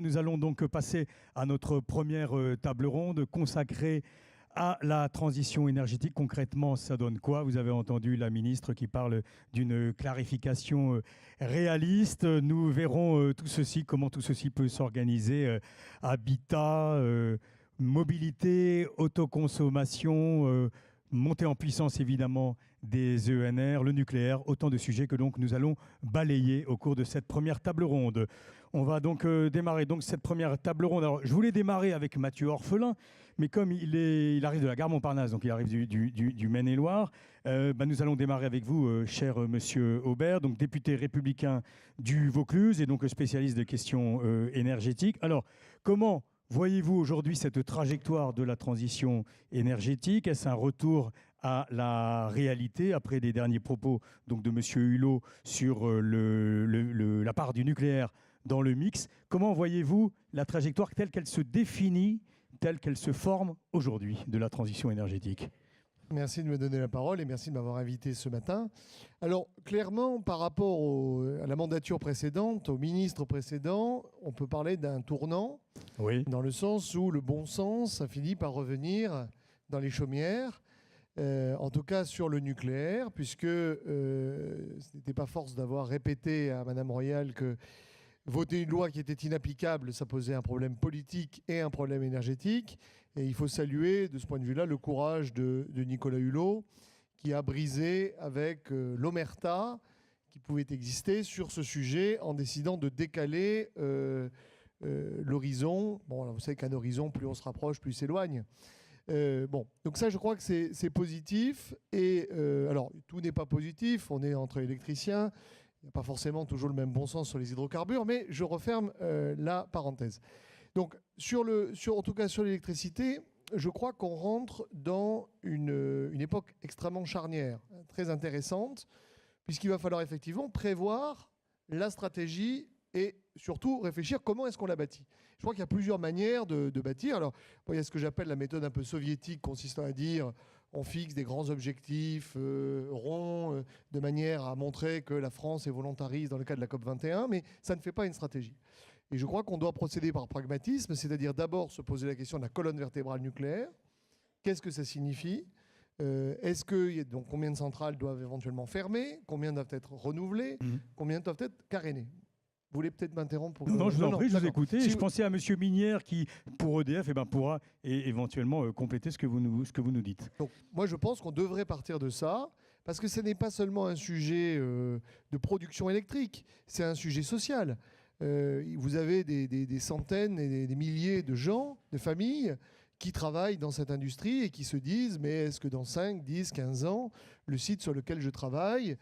Nous allons donc passer à notre première table ronde consacrée à la transition énergétique. Concrètement, ça donne quoi? Vous avez entendu la ministre qui parle d'une clarification réaliste. Nous verrons tout ceci, comment tout ceci peut s'organiser. Habitat, mobilité, autoconsommation, montée en puissance évidemment des ENR, le nucléaire, autant de sujets que donc nous allons balayer au cours de cette première table ronde. On va donc démarrer donc cette première table ronde. Alors, je voulais démarrer avec Mathieu Orphelin, mais comme il arrive de la gare Montparnasse, donc il arrive du Maine-et-Loire, nous allons démarrer avec vous, cher monsieur Aubert, donc député républicain du Vaucluse et donc spécialiste de questions énergétiques. Alors, comment voyez-vous aujourd'hui cette trajectoire de la transition énergétique? Est-ce un retour à la réalité après les derniers propos donc, de M. Hulot sur la part du nucléaire dans le mix? Comment voyez-vous la trajectoire telle qu'elle se définit, telle qu'elle se forme aujourd'hui de la transition énergétique? Merci de me donner la parole et merci de m'avoir invité ce matin. Alors, clairement, par rapport à la mandature précédente, au ministre précédent, on peut parler d'un tournant, oui, dans le sens où le bon sens a fini par revenir dans les chaumières, en tout cas sur le nucléaire, puisque ce n'était pas force d'avoir répété à Madame Royal que voter une loi qui était inapplicable, ça posait un problème politique et un problème énergétique. Et il faut saluer, de ce point de vue-là, le courage de Nicolas Hulot, qui a brisé avec l'omerta qui pouvait exister sur ce sujet en décidant de décaler l'horizon. Bon, alors vous savez qu'un horizon, plus on se rapproche, plus il s'éloigne. Donc ça, je crois que c'est positif. Et alors, tout n'est pas positif. On est entre électriciens. Il n'y a pas forcément toujours le même bon sens sur les hydrocarbures, mais je referme la parenthèse. Donc, en tout cas sur l'électricité, je crois qu'on rentre dans une époque extrêmement charnière, très intéressante, puisqu'il va falloir effectivement prévoir la stratégie et surtout réfléchir comment est-ce qu'on la bâtit. Je crois qu'il y a plusieurs manières de bâtir. Alors, il y a ce que j'appelle la méthode un peu soviétique, consistant à dire on fixe des grands objectifs ronds de manière à montrer que la France est volontariste dans le cas de la COP21, mais ça ne fait pas une stratégie. Et je crois qu'on doit procéder par pragmatisme, c'est-à-dire d'abord se poser la question de la colonne vertébrale nucléaire. Qu'est-ce que ça signifie ? Donc, combien de centrales doivent éventuellement fermer ? Combien doivent être renouvelées ? Combien doivent être carénées ? Vous voulez peut-être m'interrompre Non, je vous en prie, je vous écoutais. Si je pensais à M. Minière qui, pour EDF, pourra éventuellement compléter ce que vous nous dites. Donc, moi, je pense qu'on devrait partir de ça, parce que ce n'est pas seulement un sujet de production électrique, c'est un sujet social. Vous avez des centaines et des milliers de gens, de familles, qui travaillent dans cette industrie et qui se disent mais est-ce que dans 5, 10, 15 ans, le site sur lequel je travaille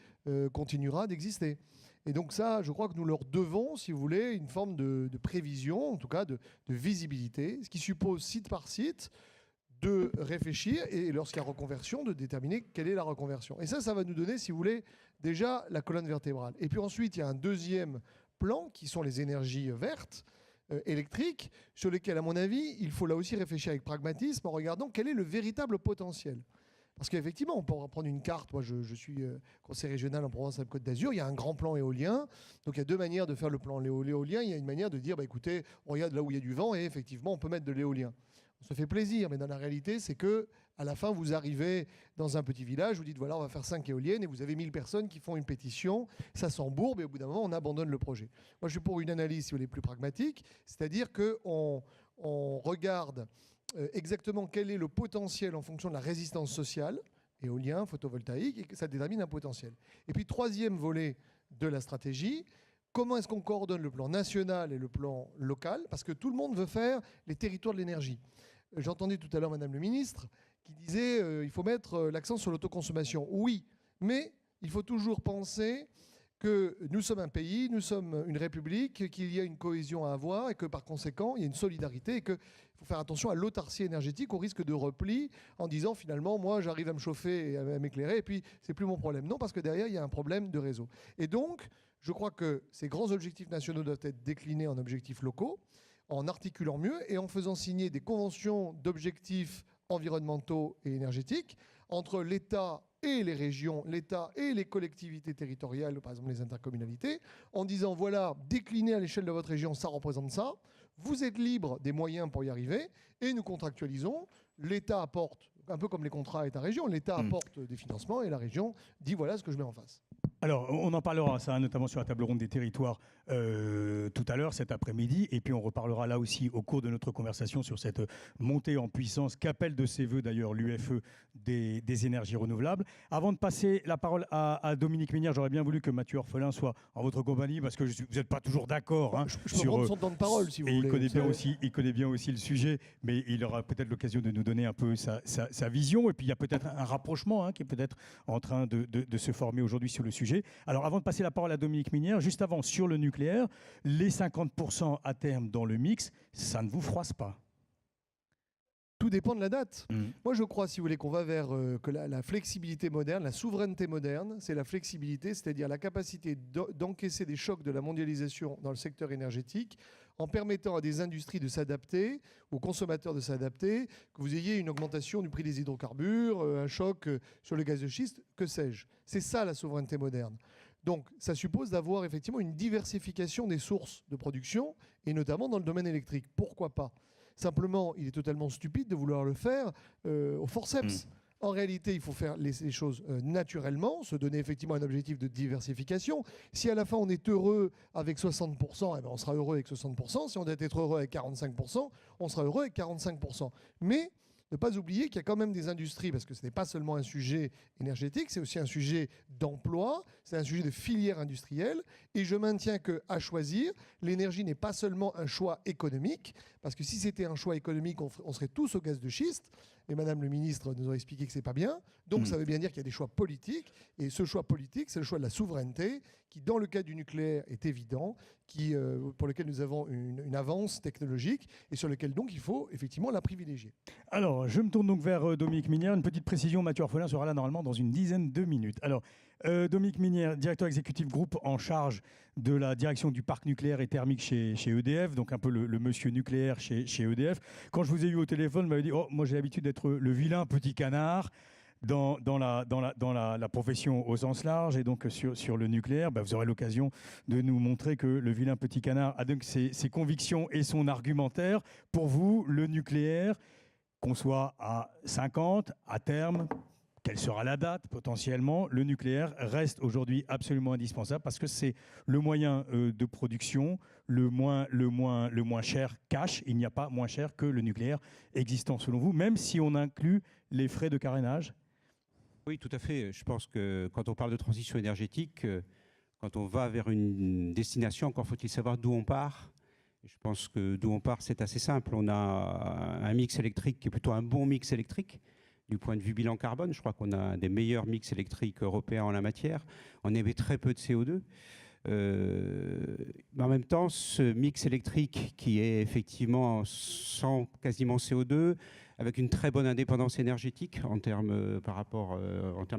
continuera d'exister ? Et donc ça, je crois que nous leur devons, si vous voulez, une forme de prévision, en tout cas de visibilité, ce qui suppose site par site de réfléchir et lorsqu'il y a reconversion, de déterminer quelle est la reconversion. Et ça va nous donner, si vous voulez, déjà la colonne vertébrale. Et puis ensuite, il y a un deuxième plan qui sont les énergies vertes, électriques, sur lesquelles, à mon avis, il faut là aussi réfléchir avec pragmatisme en regardant quel est le véritable potentiel. Parce qu'effectivement, on peut prendre une carte. Moi, je suis conseiller régional en Provence-Alpes-Côte d'Azur. Il y a un grand plan éolien. Donc, il y a deux manières de faire le plan l'éolien. Il y a une manière de dire, écoutez, on regarde là où il y a du vent et effectivement, on peut mettre de l'éolien. On se fait plaisir, mais dans la réalité, c'est que à la fin, vous arrivez dans un petit village, vous dites, voilà, on va faire 5 éoliennes et vous avez 1000 personnes qui font une pétition. Ça s'embourbe et au bout d'un moment, on abandonne le projet. Moi, je suis pour une analyse, si vous voulez, plus pragmatique, c'est-à-dire qu'on regarde exactement quel est le potentiel en fonction de la résistance sociale, éolien, photovoltaïque, et que ça détermine un potentiel. Et puis, troisième volet de la stratégie, comment est-ce qu'on coordonne le plan national et le plan local ? Parce que tout le monde veut faire les territoires de l'énergie. J'entendais tout à l'heure Madame le ministre qui disait il faut mettre l'accent sur l'autoconsommation. Oui, mais il faut toujours penser que nous sommes un pays, nous sommes une république, qu'il y a une cohésion à avoir et que par conséquent, il y a une solidarité et qu'il faut faire attention à l'autarcie énergétique, au risque de repli en disant finalement, moi j'arrive à me chauffer et à m'éclairer et puis c'est plus mon problème. Non, parce que derrière, il y a un problème de réseau. Et donc, je crois que ces grands objectifs nationaux doivent être déclinés en objectifs locaux, en articulant mieux et en faisant signer des conventions d'objectifs environnementaux et énergétiques, entre l'État et les régions, l'État et les collectivités territoriales, par exemple les intercommunalités, en disant voilà, déclinez à l'échelle de votre région, ça représente ça, vous êtes libre des moyens pour y arriver, et nous contractualisons, l'État apporte, un peu comme les contrats État-région, l'État apporte des financements et la région dit voilà ce que je mets en face. Alors, on en parlera, ça, notamment sur la table ronde des territoires tout à l'heure, cet après-midi. Et puis, on reparlera là aussi au cours de notre conversation sur cette montée en puissance qu'appelle de ses voeux d'ailleurs l'UFE des énergies renouvelables. Avant de passer la parole à Dominique Minière, j'aurais bien voulu que Mathieu Orphelin soit en votre compagnie parce que vous n'êtes pas toujours d'accord. Hein, je peux prendre son temps de parole si vous voulez. Il connaît bien aussi le sujet, mais il aura peut-être l'occasion de nous donner un peu sa vision. Et puis, il y a peut-être un rapprochement qui est peut-être en train de se former aujourd'hui sur le sujet. Alors, avant de passer la parole à Dominique Minière, juste avant, sur le nucléaire, les 50% à terme dans le mix, ça ne vous froisse pas? Tout dépend de la date. Moi, je crois, si vous voulez, qu'on va vers que la flexibilité moderne, la souveraineté moderne, c'est la flexibilité, c'est-à-dire la capacité d'encaisser des chocs de la mondialisation dans le secteur énergétique en permettant à des industries de s'adapter, aux consommateurs de s'adapter, que vous ayez une augmentation du prix des hydrocarbures, un choc sur le gaz de schiste, que sais-je. C'est ça la souveraineté moderne. Donc, ça suppose d'avoir effectivement une diversification des sources de production, et notamment dans le domaine électrique. Pourquoi pas ? Simplement, il est totalement stupide de vouloir le faire au forceps. En réalité, il faut faire les choses naturellement, se donner effectivement un objectif de diversification. Si à la fin on est heureux avec 60%, eh ben on sera heureux avec 60%. Si on doit être heureux avec 45%, on sera heureux avec 45%. Mais ne pas oublier qu'il y a quand même des industries, parce que ce n'est pas seulement un sujet énergétique, c'est aussi un sujet d'emploi, c'est un sujet de filière industrielle. Et je maintiens qu'à choisir, l'énergie n'est pas seulement un choix économique, parce que si c'était un choix économique, on serait tous au gaz de schiste. Et Madame le ministre nous a expliqué que ce n'est pas bien. Donc ça veut bien dire qu'il y a des choix politiques. Et ce choix politique, c'est le choix de la souveraineté, qui dans le cas du nucléaire est évident, pour lequel nous avons une avance technologique et sur lequel donc il faut effectivement la privilégier. Alors, je me tourne donc vers Dominique Minière. Une petite précision, Mathieu Orphelin sera là normalement dans une dizaine de minutes. Alors, Dominique Minière, directeur exécutif groupe en charge de la direction du parc nucléaire et thermique chez EDF, donc un peu le monsieur nucléaire chez EDF. Quand je vous ai eu au téléphone, vous m'avez dit « Oh, moi j'ai l'habitude d'être le vilain petit canard ». Dans la profession au sens large et donc sur le nucléaire, vous aurez l'occasion de nous montrer que le vilain petit canard a donc ses convictions et son argumentaire. Pour vous, le nucléaire, qu'on soit à 50, à terme, quelle sera la date potentiellement, le nucléaire reste aujourd'hui absolument indispensable parce que c'est le moyen de production le moins cher cash. Il n'y a pas moins cher que le nucléaire existant selon vous, même si on inclut les frais de carénage. Oui, tout à fait. Je pense que quand on parle de transition énergétique, quand on va vers une destination, encore faut-il savoir d'où on part. Je pense que d'où on part, c'est assez simple. On a un mix électrique qui est plutôt un bon mix électrique du point de vue bilan carbone. Je crois qu'on a un des meilleurs mix électriques européens en la matière. On émet très peu de CO2. Mais en même temps, ce mix électrique qui est effectivement sans quasiment CO2, avec une très bonne indépendance énergétique en termes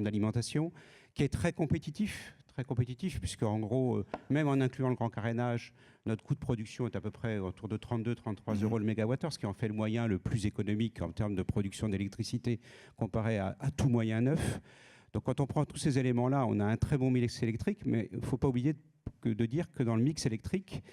d'alimentation, qui est très compétitif puisque en gros, même en incluant le grand carénage, notre coût de production est à peu près autour de 32-33 € le mégawattheure, ce qui en fait le moyen le plus économique en termes de production d'électricité comparé à tout moyen neuf. Donc quand on prend tous ces éléments-là, on a un très bon mix électrique, mais il ne faut pas oublier de dire que dans le mix électrique,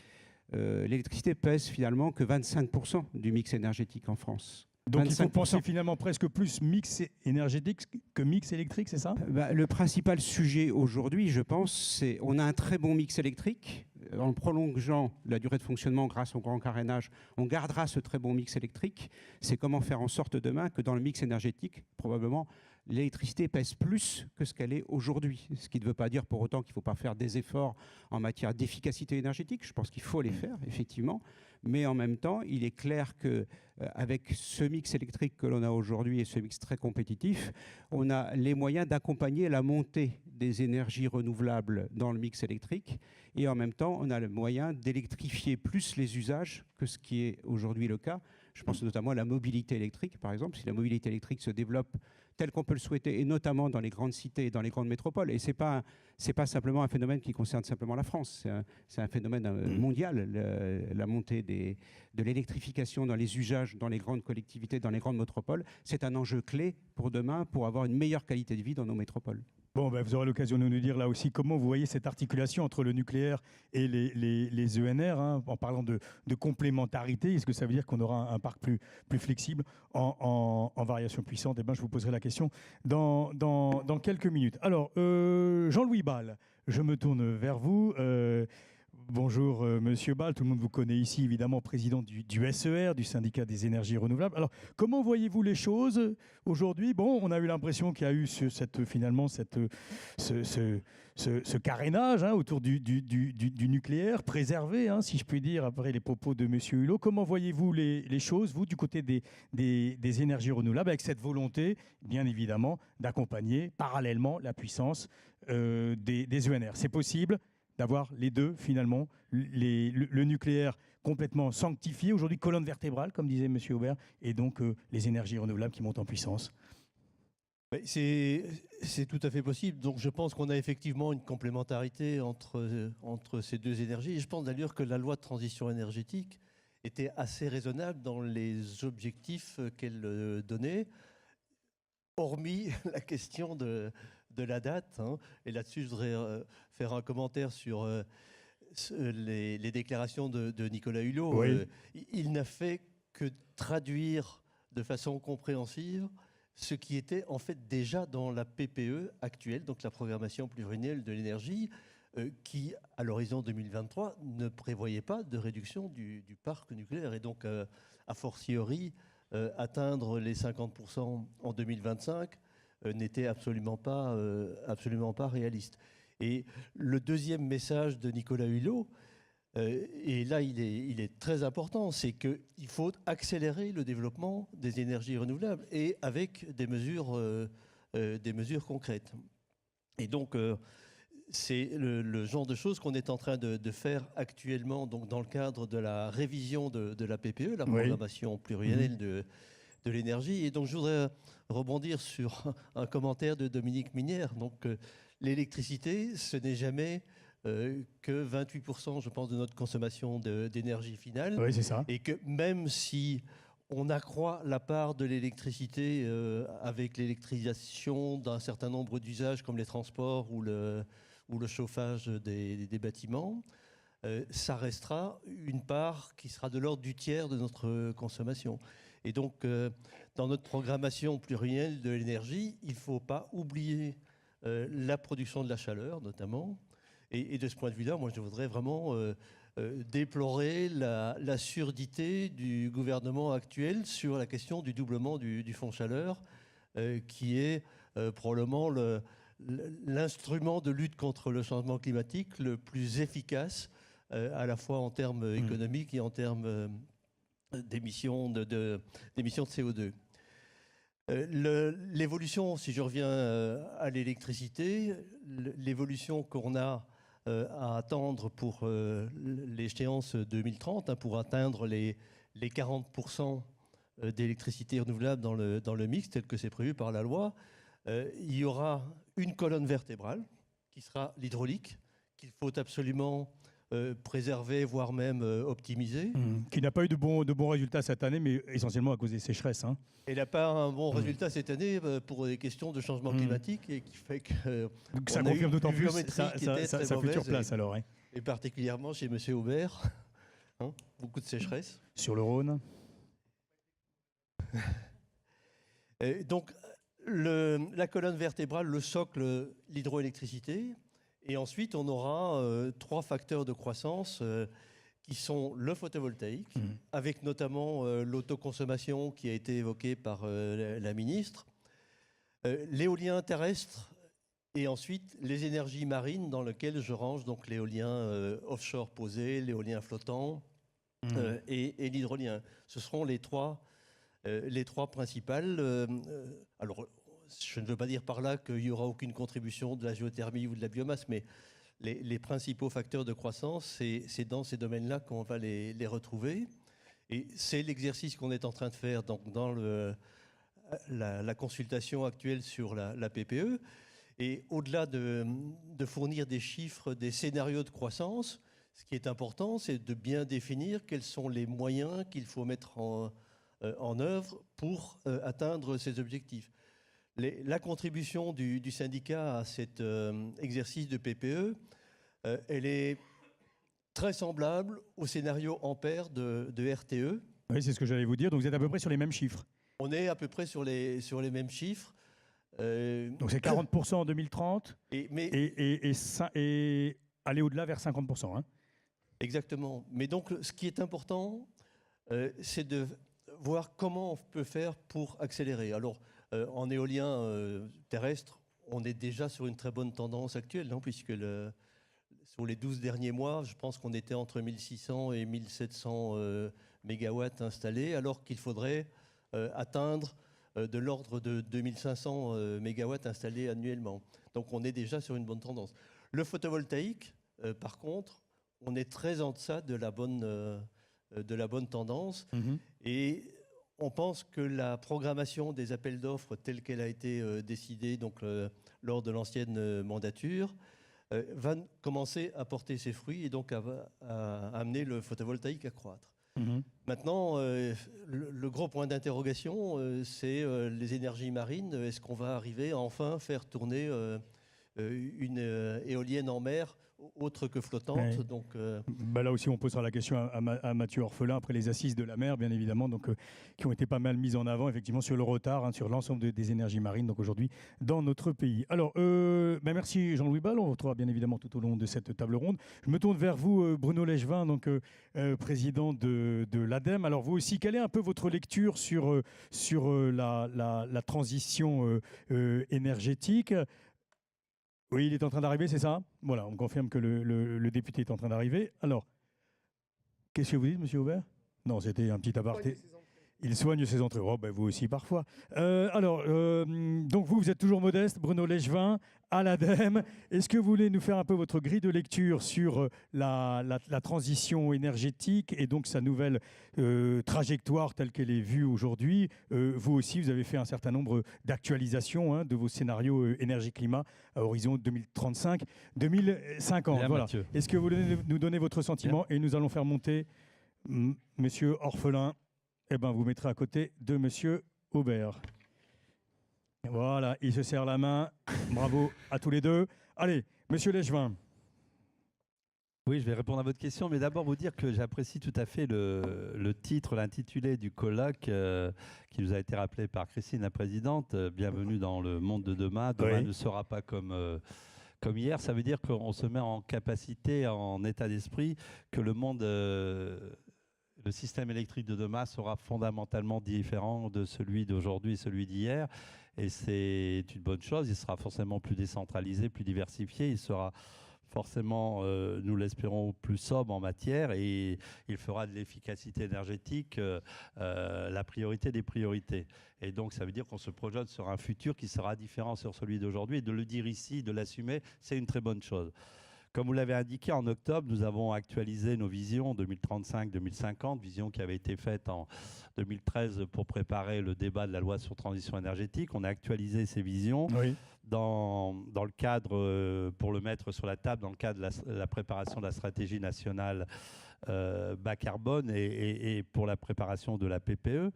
l'électricité pèse finalement que 25% du mix énergétique en France. Donc 25%. Il faut penser finalement presque plus mix énergétique que mix électrique, c'est ça ? Le principal sujet aujourd'hui, je pense, c'est on a un très bon mix électrique. En prolongeant la durée de fonctionnement grâce au grand carénage, on gardera ce très bon mix électrique. C'est comment faire en sorte demain que dans le mix énergétique, probablement, l'électricité pèse plus que ce qu'elle est aujourd'hui. Ce qui ne veut pas dire pour autant qu'il ne faut pas faire des efforts en matière d'efficacité énergétique. Je pense qu'il faut les faire, effectivement. Mais en même temps, il est clair qu'avec ce mix électrique que l'on a aujourd'hui et ce mix très compétitif, on a les moyens d'accompagner la montée des énergies renouvelables dans le mix électrique et en même temps, on a le moyen d'électrifier plus les usages que ce qui est aujourd'hui le cas. Je pense notamment à la mobilité électrique, par exemple. Si la mobilité électrique se développe tel qu'on peut le souhaiter, et notamment dans les grandes cités et dans les grandes métropoles, et ce n'est pas simplement un phénomène qui concerne simplement la France, c'est un phénomène mondial, la montée de l'électrification dans les usages, dans les grandes collectivités, dans les grandes métropoles, c'est un enjeu clé pour demain, pour avoir une meilleure qualité de vie dans nos métropoles. Bon, ben, vous aurez l'occasion de nous dire là aussi comment vous voyez cette articulation entre le nucléaire et les ENR, hein, en parlant de complémentarité. Est-ce que ça veut dire qu'on aura un parc plus flexible en variation puissante? Eh ben, je vous poserai la question dans quelques minutes. Alors, Jean-Louis Bal, je me tourne vers vous. Bonjour Monsieur Bal, tout le monde vous connaît ici, évidemment, président du SER, du syndicat des énergies renouvelables. Alors, comment voyez-vous les choses aujourd'hui? Bon, on a eu l'impression qu'il y a eu ce carénage, hein, autour du nucléaire, préservé, hein, si je puis dire, après les propos de Monsieur Hulot. Comment voyez-vous les choses, vous, du côté des énergies renouvelables, avec cette volonté, bien évidemment, d'accompagner parallèlement la puissance des ENR? C'est possible d'avoir les deux, finalement, le nucléaire complètement sanctifié, aujourd'hui colonne vertébrale, comme disait M. Aubert, et donc les énergies renouvelables qui montent en puissance. C'est tout à fait possible. Donc je pense qu'on a effectivement une complémentarité entre ces deux énergies. Et je pense d'ailleurs que la loi de transition énergétique était assez raisonnable dans les objectifs qu'elle donnait, hormis la question de la date, hein. Et là-dessus, je voudrais faire un commentaire sur les déclarations de Nicolas Hulot. Oui. Il n'a fait que traduire de façon compréhensible ce qui était en fait déjà dans la PPE actuelle, donc la programmation pluriannuelle de l'énergie, qui, à l'horizon 2023, ne prévoyait pas de réduction du parc nucléaire. Et donc, a fortiori, atteindre les 50% en 2025 n'était absolument pas réaliste. Et le deuxième message de Nicolas Hulot, et là il est très important, c'est qu'il faut accélérer le développement des énergies renouvelables et avec des mesures concrètes. Et donc c'est le genre de choses qu'on est en train de faire actuellement, donc dans le cadre de la révision de la PPE, la programmation pluriannuelle de l'énergie. Et donc je voudrais rebondir sur un commentaire de Dominique Minière. Donc l'électricité, ce n'est jamais que 28%, je pense, de notre consommation d'énergie finale. Oui, c'est ça. Et que même si on accroît la part de l'électricité avec l'électrisation d'un certain nombre d'usages comme les transports ou le chauffage des bâtiments, ça restera une part qui sera de l'ordre du tiers de notre consommation. Et donc, dans notre programmation pluriannuelle de l'énergie, il ne faut pas oublier la production de la chaleur, notamment. Et de ce point de vue-là, moi, je voudrais vraiment déplorer la surdité du gouvernement actuel sur la question du doublement du fonds chaleur, qui est probablement l'instrument de lutte contre le changement climatique le plus efficace, à la fois en termes économiques et en termes d'émissions de CO2. L'évolution, si je reviens à l'électricité, l'évolution qu'on a à attendre pour l'échéance 2030, hein, pour atteindre les 40% d'électricité renouvelable dans le mix, tel que c'est prévu par la loi, il y aura une colonne vertébrale qui sera l'hydraulique, qu'il faut absolument préserver, voire même optimiser. Qui n'a pas eu de bons résultats cette année, mais essentiellement à cause des sécheresses. Hein. Elle n'a pas un bon résultat cette année pour des questions de changement climatique, et qui fait que donc ça confirme d'autant plus sa future place alors. Hein. Et particulièrement chez M. Aubert, hein, beaucoup de sécheresse. Sur le Rhône. Donc la colonne vertébrale, le socle, l'hydroélectricité. Et ensuite, on aura 3 facteurs de croissance qui sont le photovoltaïque, avec notamment l'autoconsommation qui a été évoquée par la ministre, l'éolien terrestre et ensuite les énergies marines dans lesquelles je range donc l'éolien offshore posé, l'éolien flottant et l'hydrolien. Ce seront les trois principales. Alors, je ne veux pas dire par là qu'il n'y aura aucune contribution de la géothermie ou de la biomasse, mais les principaux facteurs de croissance, c'est dans ces domaines-là qu'on va les retrouver. Et c'est l'exercice qu'on est en train de faire dans la consultation actuelle sur la PPE. Et au-delà de fournir des chiffres, des scénarios de croissance, ce qui est important, c'est de bien définir quels sont les moyens qu'il faut mettre en œuvre pour atteindre ces objectifs. La contribution du syndicat à cet exercice de PPE, elle est très semblable au scénario Ampère de RTE. Oui, c'est ce que j'allais vous dire. Donc vous êtes à peu près sur les mêmes chiffres. On est à peu près sur les mêmes chiffres. Donc c'est 40% en 2030 et aller au-delà vers 50%. Hein. Exactement. Mais donc ce qui est important, c'est de voir comment on peut faire pour accélérer. Alors en éolien terrestre, on est déjà sur une très bonne tendance actuelle, non, puisque sur les 12 derniers mois, je pense qu'on était entre 1600 et 1700 mégawatts installés, alors qu'il faudrait atteindre de l'ordre de 2500 mégawatts installés annuellement. Donc on est déjà sur une bonne tendance. Le photovoltaïque, par contre, on est très en deçà de la bonne tendance. Et on pense que la programmation des appels d'offres telle qu'elle a été décidée donc, lors de l'ancienne mandature va commencer à porter ses fruits et donc à amener le photovoltaïque à croître. Maintenant, le gros point d'interrogation, c'est les énergies marines. Est-ce qu'on va arriver à enfin faire tourner une éolienne en mer autre que flottante? Ouais. Donc, là aussi, on posera la question à Mathieu Orphelin après les assises de la mer, bien évidemment, donc, qui ont été pas mal mises en avant, effectivement, sur le retard, sur l'ensemble des énergies marines, donc aujourd'hui, dans notre pays. Alors, merci Jean-Louis Bal, on vous retrouvera bien évidemment tout au long de cette table ronde. Je me tourne vers vous, Bruno Legevin, donc président de l'ADEME. Alors, vous aussi, quelle est un peu votre lecture sur la transition énergétique ? Oui, il est en train d'arriver, c'est ça? Voilà, on confirme que le député est en train d'arriver. Alors, qu'est-ce que vous dites, monsieur Aubert? Non, c'était un petit aparté. Il soigne ses entrées. Oh, vous aussi parfois. Donc vous êtes toujours modeste, Bruno Legevin, à l'ADEME. Est-ce que vous voulez nous faire un peu votre grille de lecture sur la transition énergétique et donc sa nouvelle trajectoire telle qu'elle est vue aujourd'hui? Vous aussi, vous avez fait un certain nombre d'actualisations de vos scénarios énergie-climat à horizon 2035-2050. Voilà. Est-ce que vous voulez nous donner votre sentiment? Et nous allons faire monter monsieur Orphelin. Vous mettrez à côté de monsieur Aubert. Voilà, il se serre la main. Bravo à tous les deux. Allez, monsieur Legevin. Oui, je vais répondre à votre question, mais d'abord vous dire que j'apprécie tout à fait le titre, l'intitulé du colloque qui nous a été rappelé par Christine, la présidente. Bienvenue dans le monde de demain. Demain ne sera pas comme hier. Ça veut dire qu'on se met en capacité, en état d'esprit, que le monde... le système électrique de demain sera fondamentalement différent de celui d'aujourd'hui et celui d'hier. Et c'est une bonne chose. Il sera forcément plus décentralisé, plus diversifié. Il sera forcément, nous l'espérons, plus sobre en matière. Et il fera de l'efficacité énergétique la priorité des priorités. Et donc, ça veut dire qu'on se projette sur un futur qui sera différent sur celui d'aujourd'hui. Et de le dire ici, de l'assumer, c'est une très bonne chose. Comme vous l'avez indiqué, en octobre, nous avons actualisé nos visions 2035-2050, vision qui avait été faite en 2013 pour préparer le débat de la loi sur transition énergétique. On a actualisé ces visions dans le cadre, pour le mettre sur la table, dans le cadre de la préparation de la stratégie nationale bas carbone et pour la préparation de la PPE.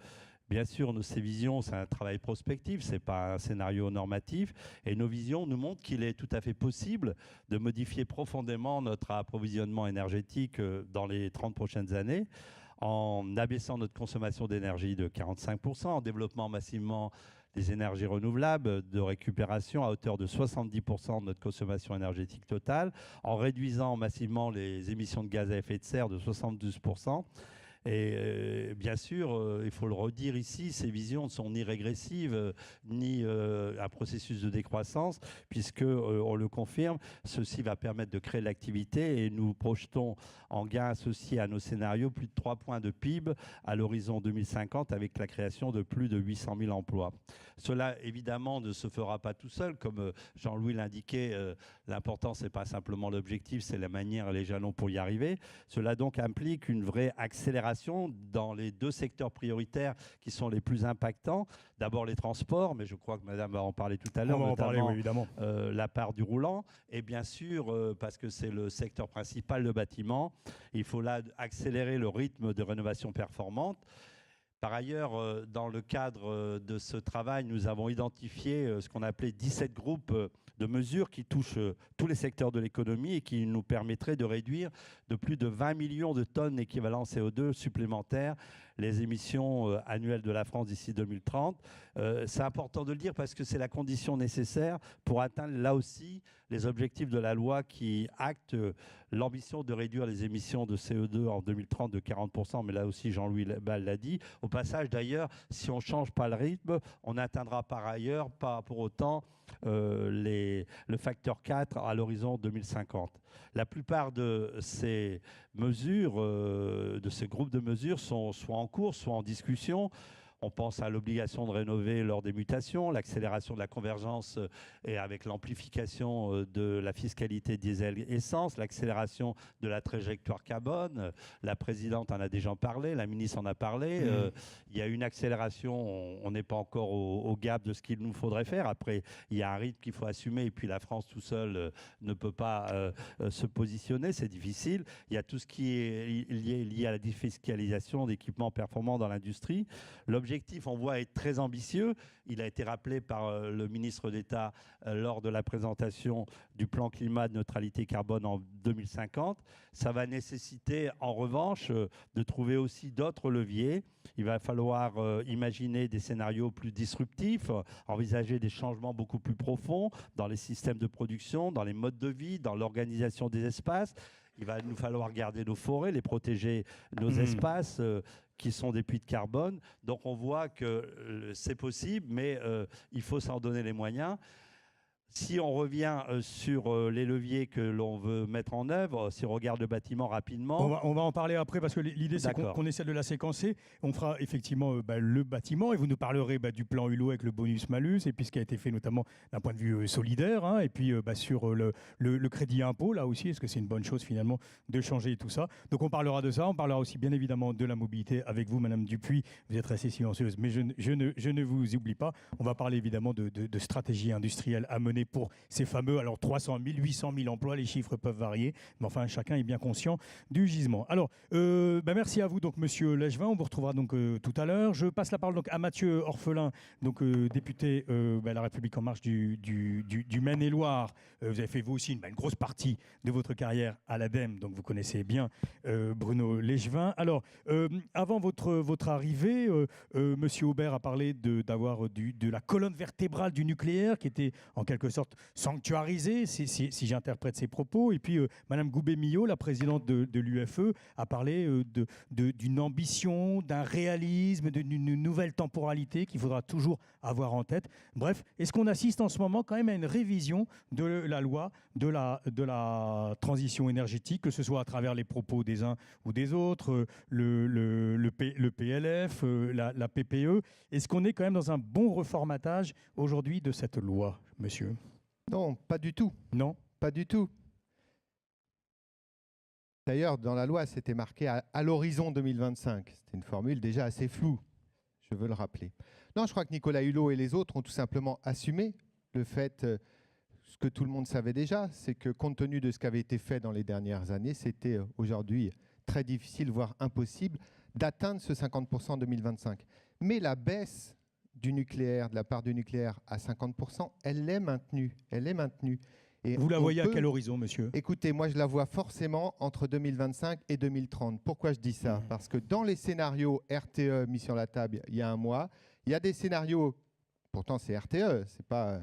Bien sûr, ces visions, c'est un travail prospectif, ce n'est pas un scénario normatif. Et nos visions nous montrent qu'il est tout à fait possible de modifier profondément notre approvisionnement énergétique dans les 30 prochaines années en abaissant notre consommation d'énergie de 45%, en développant massivement des énergies renouvelables de récupération à hauteur de 70% de notre consommation énergétique totale, en réduisant massivement les émissions de gaz à effet de serre de 72%. Et bien sûr, il faut le redire ici, ces visions ne sont ni régressives, ni un processus de décroissance, puisque, on le confirme, ceci va permettre de créer de l'activité et nous projetons en gain associé à nos scénarios plus de 3 points de PIB à l'horizon 2050 avec la création de plus de 800 000 emplois. Cela, évidemment, ne se fera pas tout seul. Comme Jean-Louis l'indiquait, l'important, ce n'est pas simplement l'objectif, c'est la manière et les jalons pour y arriver. Cela donc implique une vraie accélération dans les 2 secteurs prioritaires qui sont les plus impactants. D'abord les transports, mais je crois que Madame va en parler tout à l'heure, On va en parler, notamment oui, évidemment. la part du roulant. Et bien sûr, parce que c'est le secteur principal, le bâtiment, il faut là accélérer le rythme de rénovation performante. Par ailleurs, dans le cadre de ce travail, nous avons identifié ce qu'on appelait 17 groupes de mesures qui touchent tous les secteurs de l'économie et qui nous permettraient de réduire de plus de 20 millions de tonnes équivalent CO2 supplémentaires les émissions annuelles de la France d'ici 2030. C'est important de le dire parce que c'est la condition nécessaire pour atteindre là aussi les objectifs de la loi qui acte l'ambition de réduire les émissions de CO2 en 2030 de 40%, mais là aussi Jean-Louis Bal l'a dit. Au passage d'ailleurs, si on ne change pas le rythme, on n'atteindra par ailleurs pas pour autant le facteur 4 à l'horizon 2050. La plupart de ces mesures, de ces groupes de mesures sont soit en cours, soit en discussion. On pense à l'obligation de rénover lors des mutations, l'accélération de la convergence et avec l'amplification de la fiscalité diesel-essence, l'accélération de la trajectoire carbone. La présidente en a déjà parlé, la ministre en a parlé. Il y a une accélération, on n'est pas encore au gap de ce qu'il nous faudrait faire. Après, il y a un rythme qu'il faut assumer et puis la France tout seul ne peut pas se positionner, c'est difficile. Il y a tout ce qui est lié à la défiscalisation d'équipements performants dans l'industrie. L'objectif, on voit, est très ambitieux. Il a été rappelé par le ministre d'État lors de la présentation du plan climat de neutralité carbone en 2050. Ça va nécessiter, en revanche, de trouver aussi d'autres leviers. Il va falloir imaginer des scénarios plus disruptifs, envisager des changements beaucoup plus profonds dans les systèmes de production, dans les modes de vie, dans l'organisation des espaces. Il va nous falloir garder nos forêts, les protéger, nos espaces qui sont des puits de carbone. Donc on voit que c'est possible, mais il faut s'en donner les moyens. Si on revient sur les leviers que l'on veut mettre en œuvre, si on regarde le bâtiment rapidement... On va en parler après parce que l'idée c'est qu'on essaie de la séquencer. On fera effectivement le bâtiment et vous nous parlerez du plan Hulot avec le bonus-malus et puis ce qui a été fait notamment d'un point de vue solidaire et puis sur le crédit impôt là aussi, est-ce que c'est une bonne chose finalement de changer tout ça. Donc on parlera de ça, on parlera aussi bien évidemment de la mobilité avec vous Madame Dupuy, vous êtes assez silencieuse mais je ne vous oublie pas. On va parler évidemment de stratégie industrielle à mener pour ces fameux, 300 000, 800 000 emplois, les chiffres peuvent varier, mais enfin chacun est bien conscient du gisement. Alors, merci à vous donc Monsieur Legevin, on vous retrouvera donc tout à l'heure. Je passe la parole donc à Mathieu Orphelin, donc député La République En Marche du Maine-et-Loire. Vous avez fait vous aussi une grosse partie de votre carrière à l'ADEME, donc vous connaissez bien Bruno Legevin. Alors, avant votre arrivée, Monsieur Aubert a parlé d'avoir de la colonne vertébrale du nucléaire qui était en quelque sorte sanctuarisée, si j'interprète ses propos. Et puis, Madame Goubet-Millot, la présidente de l'UFE, a parlé d'une ambition, d'un réalisme, d'une nouvelle temporalité qu'il faudra toujours avoir en tête. Bref, est-ce qu'on assiste en ce moment quand même à une révision de la loi de la transition énergétique, que ce soit à travers les propos des uns ou des autres, le PLF, la PPE? Est-ce qu'on est quand même dans un bon reformatage aujourd'hui de cette loi, monsieur? Non, pas du tout. Non, pas du tout. D'ailleurs, dans la loi, c'était marqué à l'horizon 2025. C'était une formule déjà assez floue, je veux le rappeler. Non, je crois que Nicolas Hulot et les autres ont tout simplement assumé le fait, ce que tout le monde savait déjà, c'est que compte tenu de ce qui avait été fait dans les dernières années, c'était aujourd'hui très difficile, voire impossible, d'atteindre ce 50% en 2025. Mais la baisse du nucléaire, de la part du nucléaire à 50%, elle est maintenue. Elle est maintenue. Et vous la voyez à quel horizon, monsieur? Écoutez, moi je la vois forcément entre 2025 et 2030. Pourquoi je dis ça? Parce que dans les scénarios RTE mis sur la table il y a un mois, il y a des scénarios, pourtant c'est RTE, c'est pas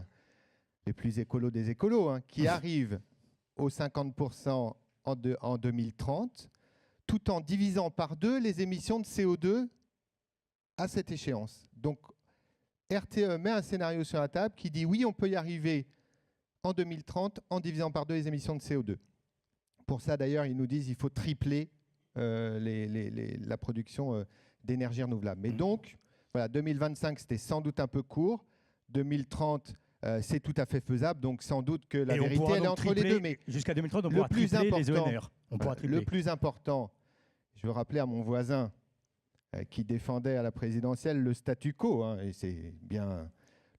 les plus écolos des écolos, qui arrivent aux 50% en 2030, tout en divisant par 2 les émissions de CO2 à cette échéance. Donc, RTE met un scénario sur la table qui dit oui, on peut y arriver en 2030 en divisant par 2 les émissions de CO2. Pour ça, d'ailleurs, ils nous disent qu'il faut tripler la production d'énergie renouvelable. Mais donc, voilà, 2025, c'était sans doute un peu court. 2030, c'est tout à fait faisable. Donc, sans doute que la vérité, elle est entre les deux. Mais jusqu'à 2030, on pourra tripler les ENR. Le plus important, je veux rappeler à mon voisin qui défendait à la présidentielle le statu quo, hein, et c'est bien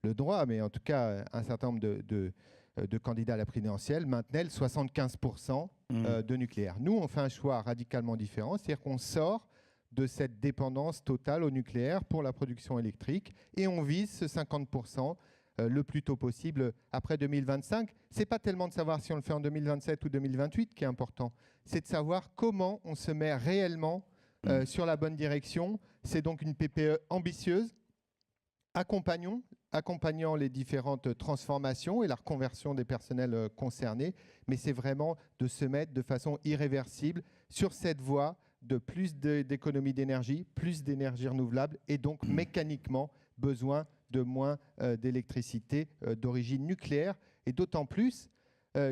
le droit, mais en tout cas, un certain nombre de candidats à la présidentielle maintenaient le 75% de nucléaire. Nous, on fait un choix radicalement différent, c'est-à-dire qu'on sort de cette dépendance totale au nucléaire pour la production électrique et on vise ce 50% le plus tôt possible après 2025. Ce n'est pas tellement de savoir si on le fait en 2027 ou 2028 qui est important, c'est de savoir comment on se met réellement sur la bonne direction. C'est donc une PPE ambitieuse, accompagnant les différentes transformations et la reconversion des personnels concernés, mais c'est vraiment de se mettre de façon irréversible sur cette voie de plus d'économie d'énergie, plus d'énergie renouvelable et donc mécaniquement besoin de moins d'électricité d'origine nucléaire. Et d'autant plus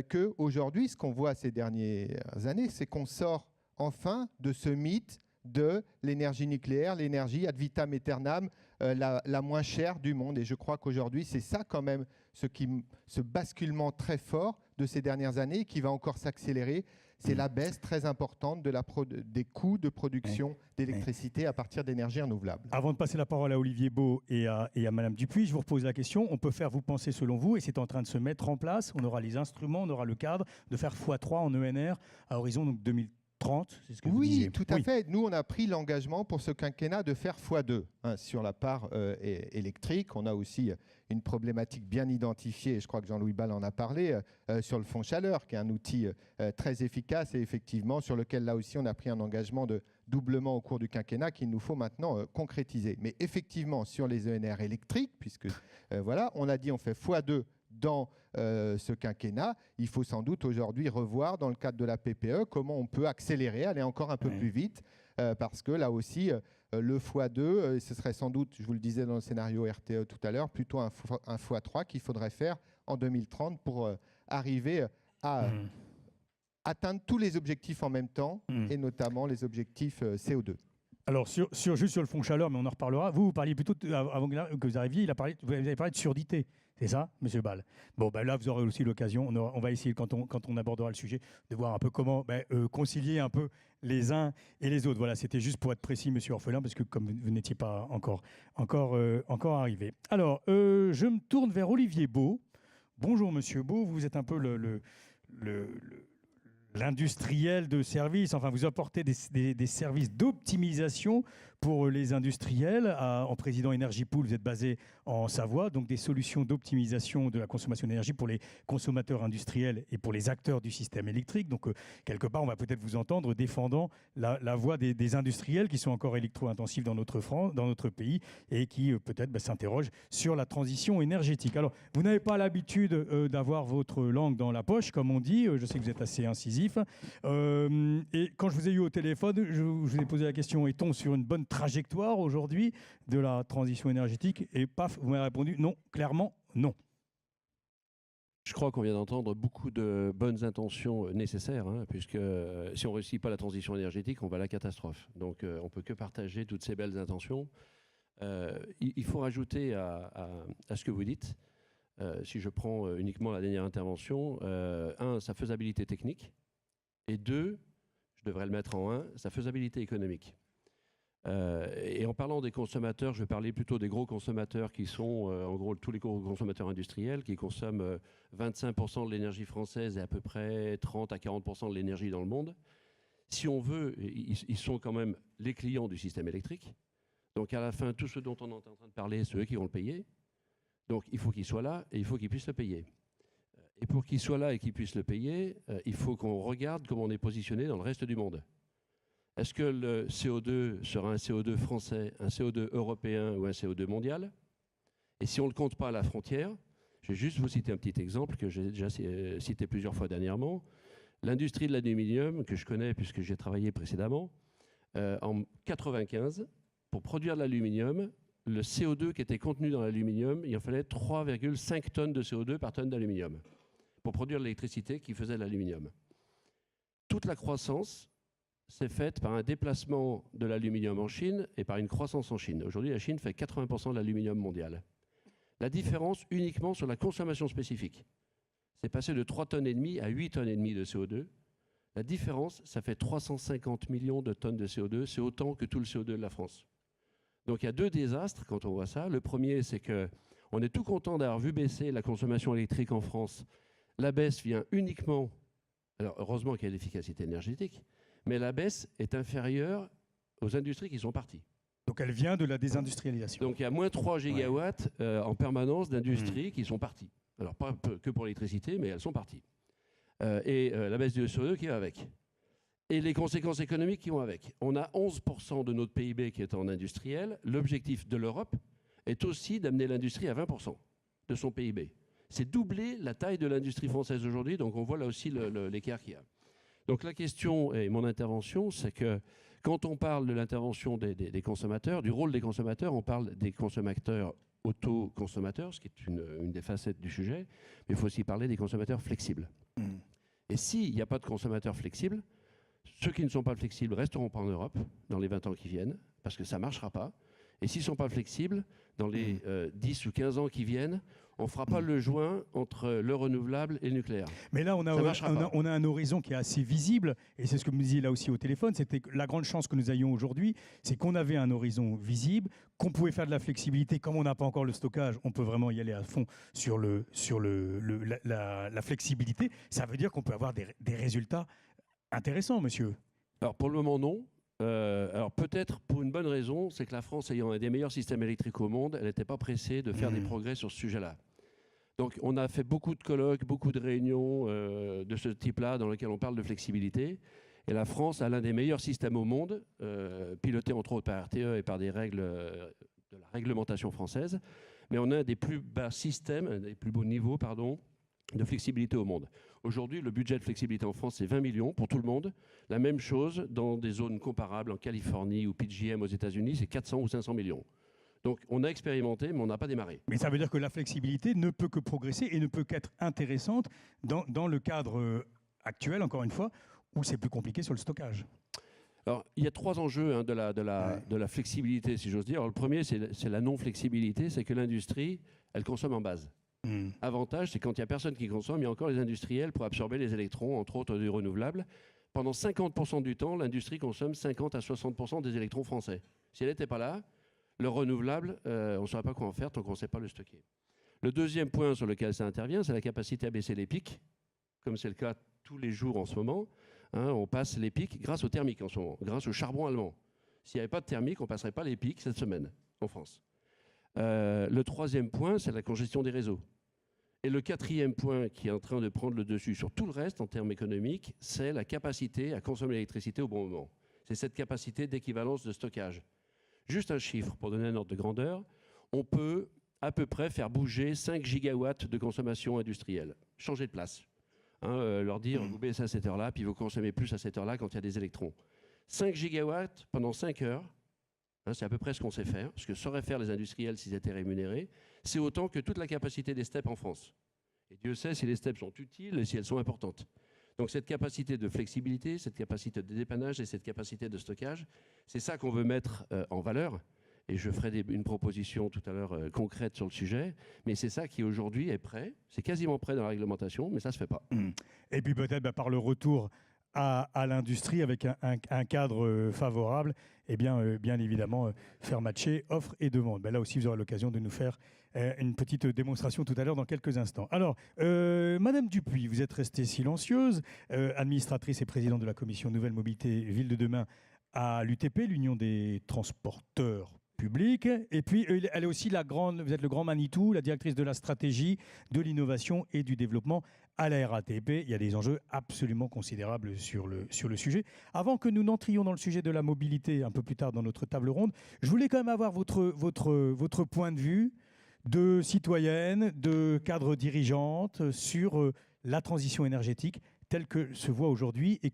qu'aujourd'hui, ce qu'on voit ces dernières années, c'est qu'on sort enfin de ce mythe de l'énergie nucléaire, l'énergie ad vitam aeternam, la moins chère du monde. Et je crois qu'aujourd'hui, c'est ça quand même ce basculement très fort de ces dernières années qui va encore s'accélérer. C'est la baisse très importante des coûts de production d'électricité à partir d'énergies renouvelables. Avant de passer la parole à Olivier Beau et à Madame Dupuis, je vous repose la question. On peut faire, vous pensez, selon vous, et c'est en train de se mettre en place, on aura les instruments, on aura le cadre, de faire x3 en ENR à horizon donc 2030, c'est ce que vous disiez. Oui, tout à fait. Nous, on a pris l'engagement pour ce quinquennat de faire x2 sur la part électrique. On a aussi une problématique bien identifiée, et je crois que Jean-Louis Ball en a parlé, sur le fonds chaleur, qui est un outil très efficace et effectivement sur lequel, là aussi, on a pris un engagement de doublement au cours du quinquennat qu'il nous faut maintenant concrétiser. Mais effectivement, sur les ENR électriques, puisque voilà, on a dit on fait x2 dans ce quinquennat, il faut sans doute aujourd'hui revoir dans le cadre de la PPE comment on peut accélérer, aller encore un peu plus vite, parce que là aussi, le x2, ce serait sans doute, je vous le disais dans le scénario RTE tout à l'heure, plutôt un x3 qu'il faudrait faire en 2030 pour arriver à atteindre tous les objectifs en même temps, et notamment les objectifs CO2. Alors, juste sur le fonds chaleur, mais on en reparlera. Vous parliez plutôt, avant que vous arriviez, vous avez parlé de surdité. C'est ça, M. Ball? Bon, ben là, vous aurez aussi l'occasion, on va essayer, quand on abordera le sujet, de voir un peu comment concilier un peu les uns et les autres. Voilà, c'était juste pour être précis, M. Orphelin, parce que comme vous n'étiez pas encore arrivé. Alors, je me tourne vers Olivier Beau. Bonjour, M. Beau. Vous êtes un peu l'industriel de services, enfin vous apportez des services d'optimisation pour les industriels. En président Energy Pool, vous êtes basé en Savoie, donc des solutions d'optimisation de la consommation d'énergie pour les consommateurs industriels et pour les acteurs du système électrique. Donc quelque part, on va peut-être vous entendre défendant la voix des industriels qui sont encore électro-intensifs dans notre pays et qui peut-être s'interrogent sur la transition énergétique. Alors, vous n'avez pas l'habitude d'avoir votre langue dans la poche, comme on dit. Je sais que vous êtes assez incisif. Et quand je vous ai eu au téléphone, je vous ai posé la question, est-on sur une bonne trajectoire aujourd'hui de la transition énergétique? Et paf, vous m'avez répondu non, clairement non. Je crois qu'on vient d'entendre beaucoup de bonnes intentions nécessaires, puisque si on ne réussit pas la transition énergétique, on va à la catastrophe. Donc on ne peut que partager toutes ces belles intentions. Il faut rajouter à ce que vous dites, si je prends uniquement la dernière intervention, sa faisabilité technique, et 2, je devrais le mettre en 1, sa faisabilité économique. Et en parlant des consommateurs, je vais parler plutôt des gros consommateurs qui sont, en gros, tous les gros consommateurs industriels qui consomment 25% de l'énergie française et à peu près 30 à 40% de l'énergie dans le monde. Si on veut, ils sont quand même les clients du système électrique. Donc à la fin, tout ce dont on est en train de parler, c'est eux qui vont le payer. Donc il faut qu'ils soient là et il faut qu'ils puissent le payer. Et pour qu'ils soient là et qu'ils puissent le payer, il faut qu'on regarde comment on est positionné dans le reste du monde. Est-ce que le CO2 sera un CO2 français, un CO2 européen ou un CO2 mondial? Et si on ne le compte pas à la frontière, je vais juste vous citer un petit exemple que j'ai déjà cité plusieurs fois dernièrement. L'industrie de l'aluminium, que je connais puisque j'ai travaillé précédemment, en 1995, pour produire de l'aluminium, le CO2 qui était contenu dans l'aluminium, il en fallait 3,5 tonnes de CO2 par tonne d'aluminium pour produire l'électricité qui faisait l'aluminium. Toute la croissance s'est faite par un déplacement de l'aluminium en Chine et par une croissance en Chine. Aujourd'hui, la Chine fait 80% de l'aluminium mondial. La différence uniquement sur la consommation spécifique. C'est passé de 3,5 tonnes à 8,5 tonnes de CO2. La différence, ça fait 350 millions de tonnes de CO2. C'est autant que tout le CO2 de la France. Donc il y a deux désastres quand on voit ça. Le premier, c'est qu'on est tout content d'avoir vu baisser la consommation électrique en France. La baisse vient uniquement, alors heureusement qu'il y a l'efficacité énergétique, mais la baisse est inférieure aux industries qui sont parties. Donc elle vient de la désindustrialisation. Donc il y a moins 3 gigawatts en permanence d'industries qui sont parties. Alors pas que pour l'électricité, mais elles sont parties. Et la baisse du CO2 qui va avec. Et les conséquences économiques qui vont avec. On a 11% de notre PIB qui est en industriel. L'objectif de l'Europe est aussi d'amener l'industrie à 20% de son PIB. C'est doubler la taille de l'industrie française aujourd'hui, donc on voit là aussi l'écart qu'il y a. Donc la question et mon intervention, c'est que quand on parle de l'intervention des consommateurs, du rôle des consommateurs, on parle des consommateurs autoconsommateurs, ce qui est une des facettes du sujet, mais il faut aussi parler des consommateurs flexibles. Et s'il n'y a pas de consommateurs flexibles, ceux qui ne sont pas flexibles resteront pas en Europe dans les 20 ans qui viennent, parce que ça ne marchera pas. Et s'ils ne sont pas flexibles, dans les 10 ou 15 ans qui viennent, on ne fera pas le joint entre le renouvelable et le nucléaire. Mais là, on a un horizon qui est assez visible, et c'est ce que vous me disiez là aussi au téléphone, c'était la grande chance que nous ayons aujourd'hui, c'est qu'on avait un horizon visible, qu'on pouvait faire de la flexibilité. Comme on n'a pas encore le stockage, on peut vraiment y aller à fond sur la flexibilité. Ça veut dire qu'on peut avoir des résultats intéressants, monsieur. Alors pour le moment, non. Alors peut-être pour une bonne raison, c'est que la France, ayant un des meilleurs systèmes électriques au monde, elle n'était pas pressée de faire des progrès sur ce sujet-là. Donc on a fait beaucoup de colloques, beaucoup de réunions de ce type-là dans lesquelles on parle de flexibilité. Et la France a l'un des meilleurs systèmes au monde, piloté entre autres par RTE et par des règles de la réglementation française. Mais on a un des plus bas systèmes, un des plus beaux niveaux, de flexibilité au monde. Aujourd'hui, le budget de flexibilité en France, c'est 20 millions pour tout le monde. La même chose dans des zones comparables en Californie ou PJM aux États-Unis, c'est 400 ou 500 millions. Donc on a expérimenté, mais on n'a pas démarré. Mais ça veut dire que la flexibilité ne peut que progresser et ne peut qu'être intéressante dans le cadre actuel, encore une fois, où c'est plus compliqué sur le stockage. Alors, il y a 3 enjeux de la flexibilité, si j'ose dire. Alors, le premier, c'est la non-flexibilité, c'est que l'industrie, elle consomme en base. Avantage, c'est quand il n'y a personne qui consomme, il y a encore les industriels pour absorber les électrons, entre autres du renouvelable. Pendant 50% du temps, l'industrie consomme 50 à 60% des électrons français. Si elle n'était pas là, le renouvelable, on ne saurait pas quoi en faire tant qu'on ne sait pas le stocker. Le deuxième point sur lequel ça intervient, c'est la capacité à baisser les pics, comme c'est le cas tous les jours en ce moment. On passe les pics grâce au thermique en ce moment, grâce au charbon allemand. S'il n'y avait pas de thermique, on ne passerait pas les pics cette semaine en France. Le troisième point, c'est la congestion des réseaux. Et le quatrième point qui est en train de prendre le dessus sur tout le reste en termes économiques, c'est la capacité à consommer l'électricité au bon moment. C'est cette capacité d'équivalence de stockage. Juste un chiffre pour donner un ordre de grandeur, on peut à peu près faire bouger 5 gigawatts de consommation industrielle. Changer de place. Leur dire, vous baissez à cette heure-là, puis vous consommez plus à cette heure-là quand il y a des électrons. 5 gigawatts pendant 5 heures, c'est à peu près ce qu'on sait faire, ce que sauraient faire les industriels s'ils étaient rémunérés. C'est autant que toute la capacité des steppes en France. Et Dieu sait si les steppes sont utiles et si elles sont importantes. Donc cette capacité de flexibilité, cette capacité de dépannage et cette capacité de stockage, c'est ça qu'on veut mettre en valeur. Et je ferai une proposition tout à l'heure concrète sur le sujet. Mais c'est ça qui aujourd'hui est prêt. C'est quasiment prêt dans la réglementation, mais ça ne se fait pas. Et puis peut-être par le retour à l'industrie avec un cadre favorable, et bien évidemment faire matcher offre et demande. Là aussi, vous aurez l'occasion de nous faire une petite démonstration tout à l'heure dans quelques instants. Alors, Madame Dupuis, vous êtes restée silencieuse, administratrice et présidente de la commission Nouvelle Mobilité Ville de Demain à l'UTP, l'Union des transporteurs publics. Et puis, elle est aussi vous êtes le grand Manitou, la directrice de la stratégie, de l'innovation et du développement à la RATP. Il y a des enjeux absolument considérables sur le sujet. Avant que nous n'entrions dans le sujet de la mobilité un peu plus tard dans notre table ronde, je voulais quand même avoir votre point de vue de citoyenne, de cadre dirigeante sur la transition énergétique telle que se voit aujourd'hui et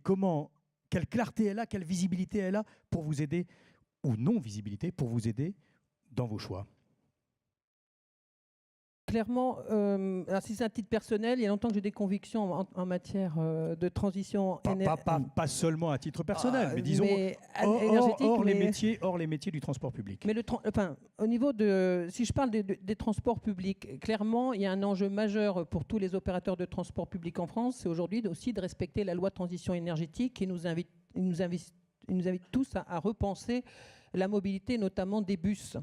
quelle clarté elle a, quelle visibilité elle a pour vous aider, ou non-visibilité, pour vous aider dans vos choix? Clairement, alors si c'est un titre personnel, il y a longtemps que j'ai des convictions en matière de transition énergétique. Pas seulement à titre personnel, mais disons hors les métiers du transport public. Mais au niveau de, si je parle des transports publics, clairement, il y a un enjeu majeur pour tous les opérateurs de transport public en France, c'est aujourd'hui aussi de respecter la loi de transition énergétique qui nous invite tous à repenser la mobilité, notamment des bus.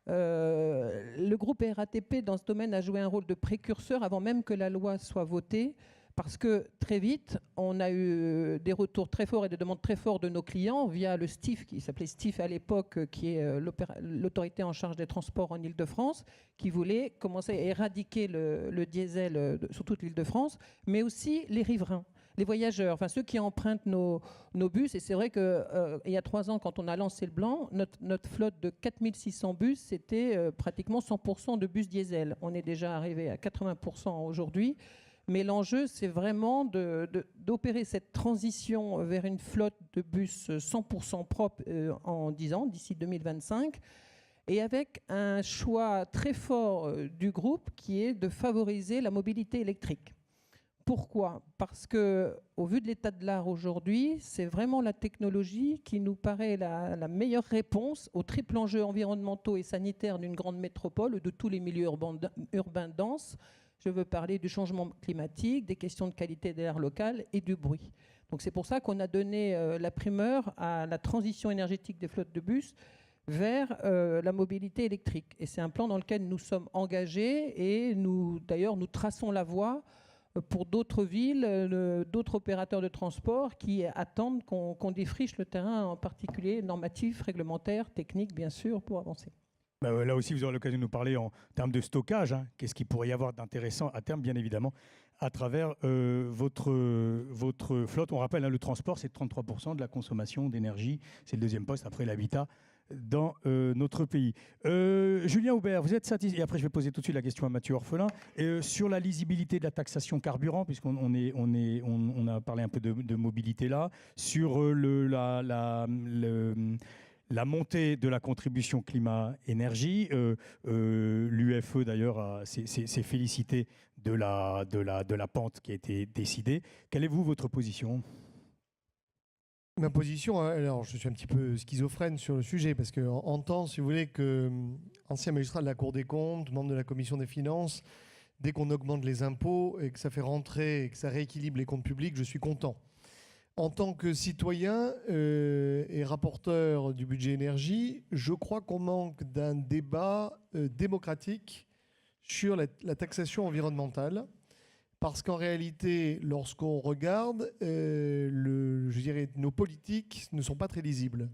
Le groupe RATP dans ce domaine a joué un rôle de précurseur avant même que la loi soit votée, parce que très vite on a eu des retours très forts et des demandes très fortes de nos clients via le STIF, qui s'appelait STIF à l'époque, qui est l'autorité en charge des transports en Île-de-France, qui voulait commencer à éradiquer le diesel sur toute l'Île-de-France, mais aussi les riverains, les voyageurs, enfin ceux qui empruntent nos bus. Et c'est vrai qu'il y a 3 ans, quand on a lancé le Blanc, notre flotte de 4600 bus, c'était pratiquement 100% de bus diesel. On est déjà arrivé à 80% aujourd'hui. Mais l'enjeu, c'est vraiment d'opérer cette transition vers une flotte de bus 100% propre en 10 ans, d'ici 2025. Et avec un choix très fort du groupe qui est de favoriser la mobilité électrique. Pourquoi ? Parce qu'au vu de l'état de l'art aujourd'hui, c'est vraiment la technologie qui nous paraît la meilleure réponse aux triples enjeux environnementaux et sanitaires d'une grande métropole, de tous les milieux urbains denses. Je veux parler du changement climatique, des questions de qualité de l'air local et du bruit. Donc c'est pour ça qu'on a donné la primeur à la transition énergétique des flottes de bus vers la mobilité électrique. Et c'est un plan dans lequel nous sommes engagés et d'ailleurs nous traçons la voie pour d'autres villes, d'autres opérateurs de transport qui attendent qu'on défriche le terrain, en particulier normatif, réglementaire, technique, bien sûr, pour avancer. Là aussi, vous aurez l'occasion de nous parler en termes de stockage. Hein. Qu'est-ce qu'il pourrait y avoir d'intéressant à terme, bien évidemment, à travers votre flotte. On rappelle, le transport, c'est 33% de la consommation d'énergie. C'est le deuxième poste après l'habitat dans notre pays. Julien Aubert, vous êtes satisfait? Et après, je vais poser tout de suite la question à Mathieu Orphelin. sur la lisibilité de la taxation carburant, puisqu'on a parlé un peu de mobilité là, sur la montée de la contribution climat-énergie. L'UFE, d'ailleurs, s'est félicité de la pente qui a été décidée. Quelle est votre position ? Ma position, alors je suis un petit peu schizophrène sur le sujet, parce qu'en tant, si vous voulez, que ancien magistrat de la Cour des comptes, membre de la Commission des finances, dès qu'on augmente les impôts et que ça fait rentrer et que ça rééquilibre les comptes publics, je suis content. En tant que citoyen et rapporteur du budget énergie, je crois qu'on manque d'un débat démocratique sur la taxation environnementale. Parce qu'en réalité, lorsqu'on regarde, je dirais, nos politiques ne sont pas très lisibles.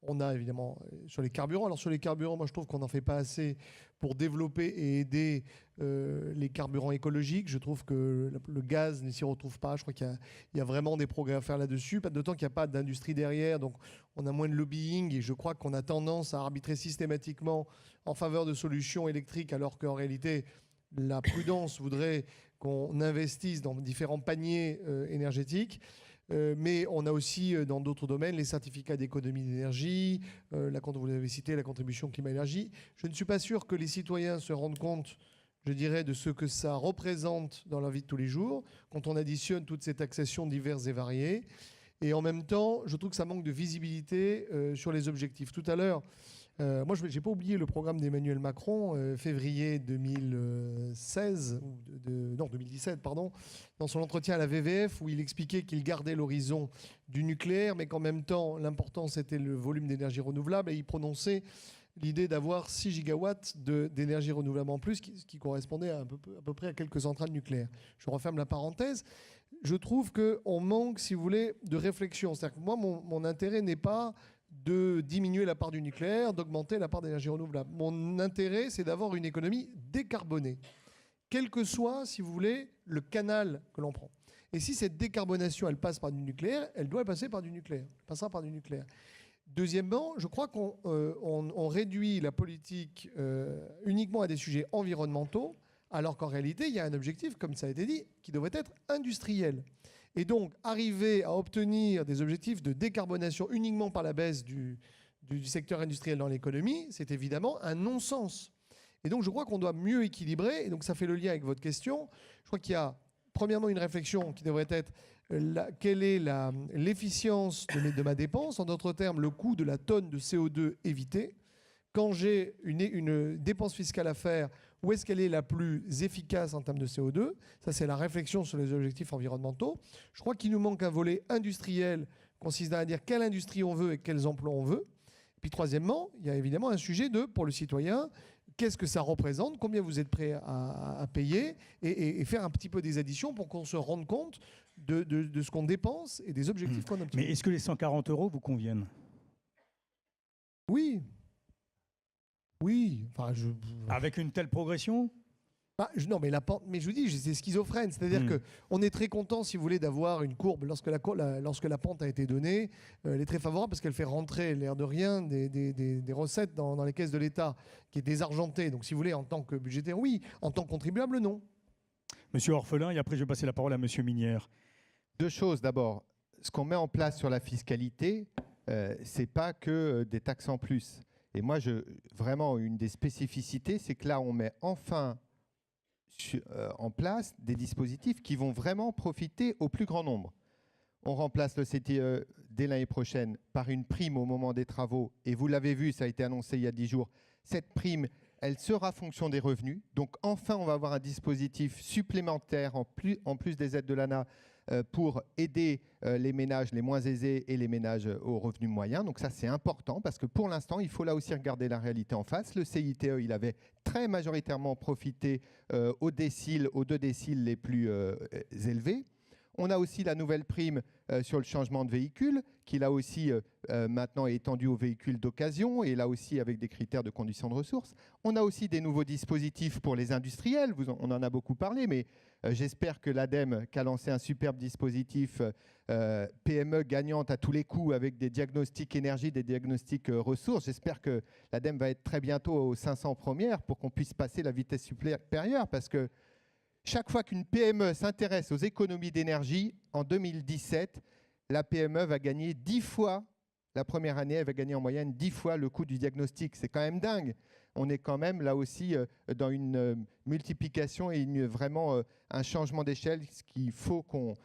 On a évidemment sur les carburants. Alors sur les carburants, moi je trouve qu'on n'en fait pas assez pour développer et aider les carburants écologiques. Je trouve que le gaz ne s'y retrouve pas. Je crois qu'il y a vraiment des progrès à faire là-dessus. Pas d'autant qu'il n'y a pas d'industrie derrière, donc on a moins de lobbying. Et je crois qu'on a tendance à arbitrer systématiquement en faveur de solutions électriques, alors qu'en réalité, la prudence voudrait qu'on investisse dans différents paniers énergétiques. Mais on a aussi dans d'autres domaines les certificats d'économie d'énergie, vous l'avez cité, la contribution climat-énergie. Je ne suis pas sûr que les citoyens se rendent compte, je dirais, de ce que ça représente dans leur vie de tous les jours, quand on additionne toutes ces taxations diverses et variées. Et en même temps, je trouve que ça manque de visibilité sur les objectifs. Tout à l'heure, moi, je n'ai pas oublié le programme d'Emmanuel Macron, février 2017, pardon, dans son entretien à la VVF, où il expliquait qu'il gardait l'horizon du nucléaire, mais qu'en même temps, l'important, c'était le volume d'énergie renouvelable, et il prononçait l'idée d'avoir 6 gigawatts d'énergie renouvelable en plus, qui correspondait à peu près à quelques centrales nucléaires. Je referme la parenthèse. Je trouve qu'on manque, si vous voulez, de réflexion. C'est-à-dire que moi, mon intérêt n'est pas de diminuer la part du nucléaire, d'augmenter la part d'énergie renouvelable. Mon intérêt, c'est d'avoir une économie décarbonée, quel que soit, si vous voulez, le canal que l'on prend. Et si cette décarbonation, elle passe par du nucléaire, elle doit passer par du nucléaire. Elle passera par du nucléaire. Deuxièmement, je crois qu'on réduit la politique uniquement à des sujets environnementaux, alors qu'en réalité, il y a un objectif, comme ça a été dit, qui devrait être industriel. Et donc, arriver à obtenir des objectifs de décarbonation uniquement par la baisse du secteur industriel dans l'économie, c'est évidemment un non-sens. Et donc, je crois qu'on doit mieux équilibrer. Et donc, ça fait le lien avec votre question. Je crois qu'il y a, premièrement, une réflexion qui devrait être quelle est l'efficience de ma dépense, en d'autres termes, le coût de la tonne de CO2 évitée. Quand j'ai une dépense fiscale à faire, où est-ce qu'elle est la plus efficace en termes de CO2 ? Ça, c'est la réflexion sur les objectifs environnementaux. Je crois qu'il nous manque un volet industriel consistant à dire quelle industrie on veut et quels emplois on veut. Et puis, troisièmement, il y a évidemment un sujet pour le citoyen, qu'est-ce que ça représente, combien vous êtes prêt à payer et faire un petit peu des additions pour qu'on se rende compte de ce qu'on dépense et des objectifs qu'on obtient. Mais est-ce que les 140 € vous conviennent ? Oui. Oui. Enfin, Avec une telle progression ? Non, mais mais je vous dis, c'est schizophrène. C'est-à-dire qu'on est très content, si vous voulez, d'avoir une courbe. Lorsque la pente a été donnée, elle est très favorable parce qu'elle fait rentrer, l'air de rien, des recettes dans les caisses de l'État qui est désargentée. Donc, si vous voulez, en tant que budgétaire, oui. En tant que contribuable, non. Monsieur Orphelin, et après je vais passer la parole à Monsieur Minière. Deux choses. D'abord, ce qu'on met en place sur la fiscalité, c'est pas que des taxes en plus. Et moi, vraiment, une des spécificités, c'est que là, on met enfin en place des dispositifs qui vont vraiment profiter au plus grand nombre. On remplace le CTE dès l'année prochaine par une prime au moment des travaux. Et vous l'avez vu, ça a été annoncé il y a 10 jours. Cette prime, elle sera fonction des revenus. Donc enfin, on va avoir un dispositif supplémentaire en plus des aides de l'ANA pour aider les ménages les moins aisés et les ménages aux revenus moyens. Donc ça, c'est important parce que pour l'instant, il faut là aussi regarder la réalité en face. Le CITE, il avait très majoritairement profité aux deux déciles les plus élevés. On a aussi la nouvelle prime sur le changement de véhicule, qui là aussi maintenant est étendue aux véhicules d'occasion et là aussi avec des critères de conditions de ressources. On a aussi des nouveaux dispositifs pour les industriels, on en a beaucoup parlé, mais j'espère que l'ADEME, qui a lancé un superbe dispositif PME gagnante à tous les coups avec des diagnostics énergie, des diagnostics ressources, j'espère que l'ADEME va être très bientôt aux 500 premières pour qu'on puisse passer la vitesse supérieure parce que chaque fois qu'une PME s'intéresse aux économies d'énergie, en 2017, la PME va gagner 10 fois, la première année, elle va gagner en moyenne 10 fois le coût du diagnostic. C'est quand même dingue. On est quand même là aussi dans une multiplication et vraiment un changement d'échelle, ce qu'il faut qu'on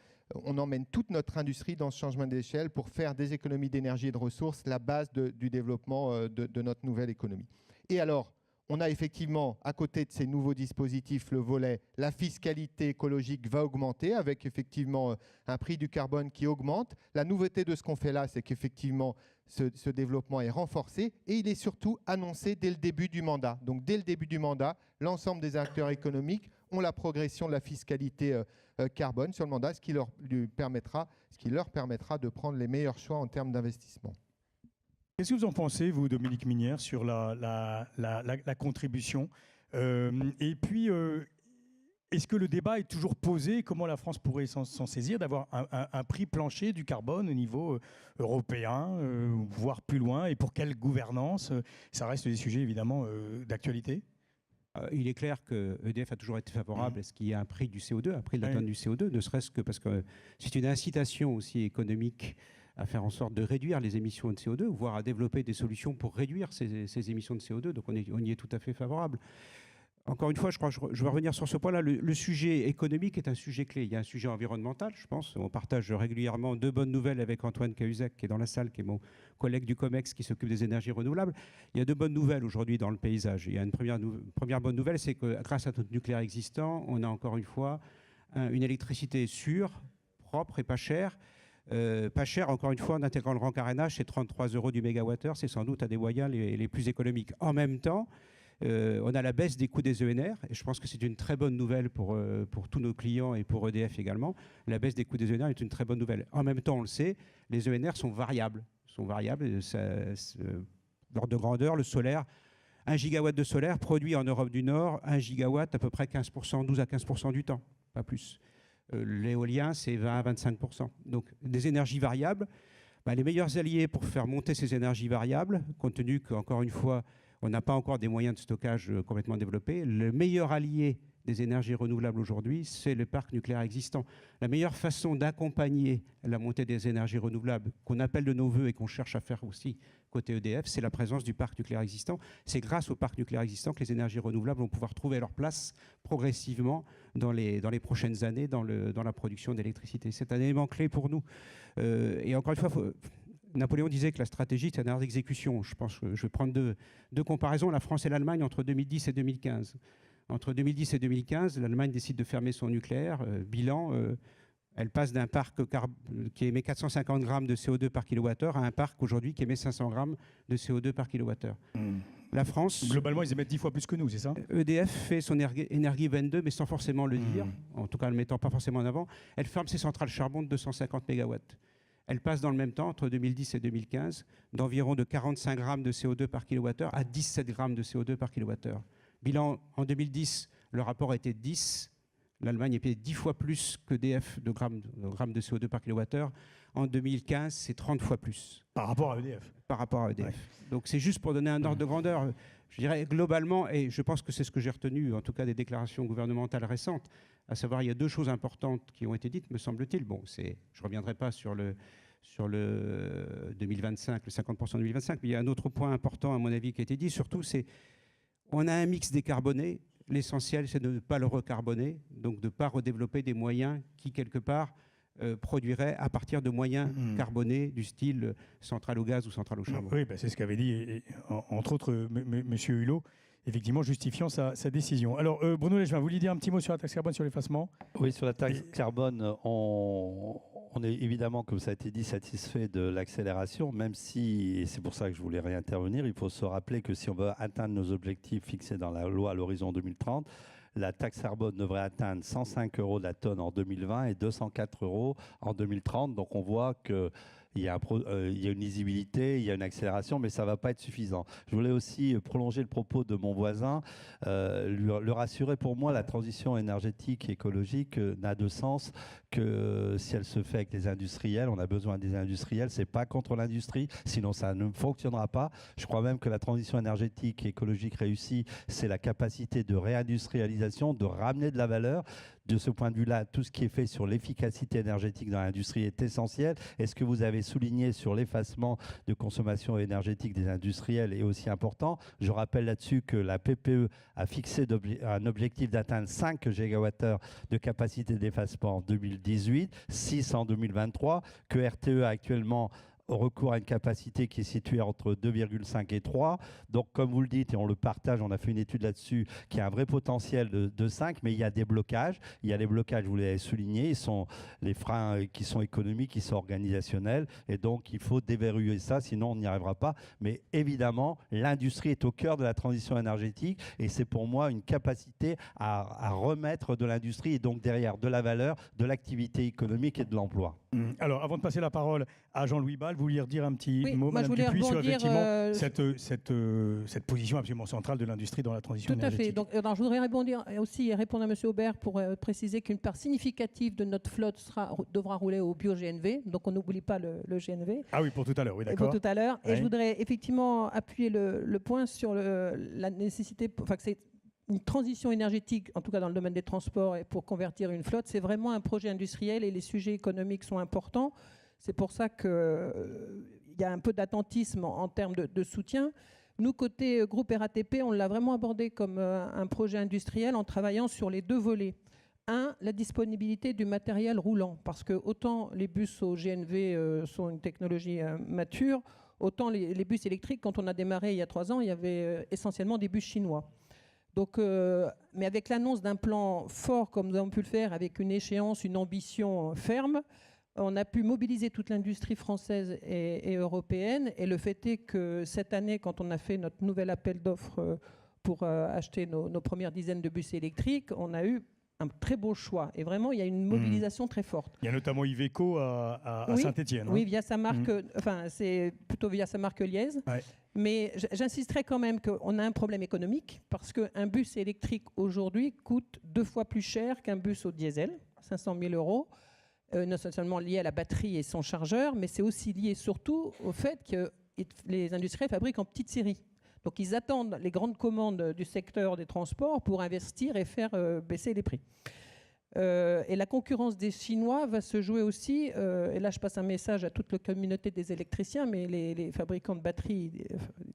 emmène toute notre industrie dans ce changement d'échelle pour faire des économies d'énergie et de ressources la base du développement de notre nouvelle économie. Et alors, on a effectivement, à côté de ces nouveaux dispositifs, le volet, la fiscalité écologique va augmenter avec effectivement un prix du carbone qui augmente. La nouveauté de ce qu'on fait là, c'est qu'effectivement, ce développement est renforcé et il est surtout annoncé dès le début du mandat. Donc, dès le début du mandat, l'ensemble des acteurs économiques ont la progression de la fiscalité carbone sur le mandat, ce qui leur permettra de prendre les meilleurs choix en termes d'investissement. Qu'est-ce que vous en pensez, vous, Dominique Minière, sur la contribution et puis, est-ce que le débat est toujours posé ? Comment la France pourrait s'en saisir, d'avoir un prix plancher du carbone au niveau européen, voire plus loin ? Et pour quelle gouvernance ? Ça reste des sujets, évidemment, d'actualité. Il est clair que EDF a toujours été favorable à ce qu'il y ait un prix du CO2, un prix de la tonne du CO2, ne serait-ce que parce que c'est une incitation aussi économique à faire en sorte de réduire les émissions de CO2, voire à développer des solutions pour réduire ces émissions de CO2. Donc on y est tout à fait favorable. Encore une fois, je vais revenir sur ce point-là. Le sujet économique est un sujet clé. Il y a un sujet environnemental, je pense. On partage régulièrement deux bonnes nouvelles avec Antoine Cahuzac, qui est dans la salle, qui est mon collègue du COMEX, qui s'occupe des énergies renouvelables. Il y a deux bonnes nouvelles aujourd'hui dans le paysage. Il y a une première bonne nouvelle, c'est que grâce à notre nucléaire existant, on a encore une fois une électricité sûre, propre et pas chère. Pas cher, encore une fois, en intégrant le grand carénage, c'est 33 € du mégawattheure, c'est sans doute un des moyens les plus économiques. En même temps, on a la baisse des coûts des ENR, et je pense que c'est une très bonne nouvelle pour tous nos clients et pour EDF également. La baisse des coûts des ENR est une très bonne nouvelle. En même temps, on le sait, les ENR sont variables. L'ordre de grandeur, le solaire, 1 gigawatt de solaire produit en Europe du Nord, 1 gigawatt à peu près 15%, 12 à 15% du temps, pas plus. L'éolien, c'est 20 à 25%. Donc, des énergies variables. Les meilleurs alliés pour faire monter ces énergies variables, compte tenu qu'encore une fois, on n'a pas encore des moyens de stockage complètement développés, le meilleur allié des énergies renouvelables aujourd'hui, c'est le parc nucléaire existant. La meilleure façon d'accompagner la montée des énergies renouvelables, qu'on appelle de nos voeux et qu'on cherche à faire aussi côté EDF, c'est la présence du parc nucléaire existant. C'est grâce au parc nucléaire existant que les énergies renouvelables vont pouvoir trouver leur place progressivement dans les prochaines années dans la production d'électricité. C'est un élément clé pour nous. Et encore une fois, Napoléon disait que la stratégie, c'est un art d'exécution. Je pense que je vais prendre deux comparaisons, la France et l'Allemagne entre 2010 et 2015. Entre 2010 et 2015, l'Allemagne décide de fermer son nucléaire. Bilan, elle passe d'un parc qui émet 450 grammes de CO2 par kilowattheure à un parc aujourd'hui qui émet 500 grammes de CO2 par kilowattheure. La France... Globalement, ils émettent 10 fois plus que nous, c'est ça? EDF fait son énergie 22, mais sans forcément le dire, en tout cas en ne le mettant pas forcément en avant. Elle ferme ses centrales charbon de 250 MW. Elle passe dans le même temps, entre 2010 et 2015, d'environ de 45 grammes de CO2 par kilowattheure à 17 grammes de CO2 par kilowattheure. Bilan, en 2010, le rapport était 10. L'Allemagne est payée 10 fois plus qu'EDF de grammes de CO2 par kilowattheure. En 2015, c'est 30 fois plus. Par rapport à EDF. Par rapport à EDF. Ouais. Donc c'est juste pour donner un ordre de grandeur. Je dirais globalement, et je pense que c'est ce que j'ai retenu, en tout cas des déclarations gouvernementales récentes, à savoir il y a deux choses importantes qui ont été dites, me semble-t-il. Bon, je ne reviendrai pas sur le 2025, le 50% 2025, mais il y a un autre point important, à mon avis, qui a été dit. Surtout, c'est on a un mix décarboné. L'essentiel, c'est de ne pas le recarboner, donc de ne pas redévelopper des moyens qui, quelque part, produiraient à partir de moyens carbonés du style centrale au gaz ou centrale au charbon. Oui, c'est ce qu'avait dit, entre autres, M. Hulot, effectivement justifiant sa décision. Alors, Bruno Legevin, vous vouliez dire un petit mot sur la taxe carbone, sur l'effacement? Oui, sur la taxe carbone, on est évidemment, comme ça a été dit, satisfait de l'accélération, même si, et c'est pour ça que je voulais réintervenir, il faut se rappeler que si on veut atteindre nos objectifs fixés dans la loi à l'horizon 2030, la taxe carbone devrait atteindre 105 € de la tonne en 2020 et 204 € en 2030. Donc on voit que il y a une lisibilité, il y a une accélération, mais ça ne va pas être suffisant. Je voulais aussi prolonger le propos de mon voisin, le rassurer. Pour moi, la transition énergétique et écologique n'a de sens que si elle se fait avec les industriels. On a besoin des industriels, ce n'est pas contre l'industrie, sinon ça ne fonctionnera pas. Je crois même que la transition énergétique et écologique réussie, c'est la capacité de réindustrialisation, de ramener de la valeur. De ce point de vue-là, tout ce qui est fait sur l'efficacité énergétique dans l'industrie est essentiel. Et ce que vous avez souligné sur l'effacement de consommation énergétique des industriels est aussi important. Je rappelle là-dessus que la PPE a fixé un objectif d'atteindre 5 gigawattheures de capacité d'effacement en 2018, 6 en 2023, que RTE a actuellement recours à une capacité qui est située entre 2,5 et 3. Donc, comme vous le dites, et on le partage, on a fait une étude là-dessus, qui a un vrai potentiel de 5, mais il y a des blocages. Il y a les blocages, vous l'avez souligné, ils sont les freins qui sont économiques, qui sont organisationnels, et donc il faut déverrouiller ça, sinon on n'y arrivera pas. Mais évidemment, l'industrie est au cœur de la transition énergétique, et c'est pour moi une capacité à remettre de l'industrie, et donc derrière de la valeur, de l'activité économique et de l'emploi. Alors, avant de passer la parole à Jean-Louis Bal, vous vouliez dire un petit mot, moi, Madame Dupuis, sur effectivement cette position absolument centrale de l'industrie dans la transition énergétique. Tout à fait. Donc, je voudrais répondre à M. Aubert pour préciser qu'une part significative de notre flotte devra rouler au bio-GNV. Donc, on n'oublie pas le GNV. Ah oui, pour tout à l'heure, oui, d'accord. Pour tout à l'heure. Et je voudrais effectivement appuyer le point sur la nécessité, que c'est une transition énergétique, en tout cas dans le domaine des transports, et pour convertir une flotte, c'est vraiment un projet industriel et les sujets économiques sont importants. C'est pour ça qu'il y a un peu d'attentisme en termes de soutien. Nous, côté groupe RATP, on l'a vraiment abordé comme un projet industriel en travaillant sur les deux volets. Un, la disponibilité du matériel roulant, parce que autant les bus au GNV sont une technologie mature, autant les bus électriques, quand on a démarré il y a 3 ans, il y avait essentiellement des bus chinois. Donc, mais avec l'annonce d'un plan fort, comme nous avons pu le faire, avec une échéance, une ambition ferme, on a pu mobiliser toute l'industrie française et européenne. Et le fait est que cette année, quand on a fait notre nouvel appel d'offres pour acheter nos premières dizaines de bus électriques, on a eu un très beau choix. Et vraiment, il y a une mobilisation très forte. Il y a notamment Iveco à Saint-Étienne. Oui, via sa marque, c'est plutôt via sa marque Liez. Ouais. Mais j'insisterai quand même qu'on a un problème économique parce qu'un bus électrique aujourd'hui coûte 2 fois plus cher qu'un bus au diesel, 500 000 €. Non seulement lié à la batterie et son chargeur, mais c'est aussi lié surtout au fait que les industriels fabriquent en petite série. Donc ils attendent les grandes commandes du secteur des transports pour investir et faire baisser les prix. Et la concurrence des Chinois va se jouer aussi, et là je passe un message à toute la communauté des électriciens, mais les fabricants de batteries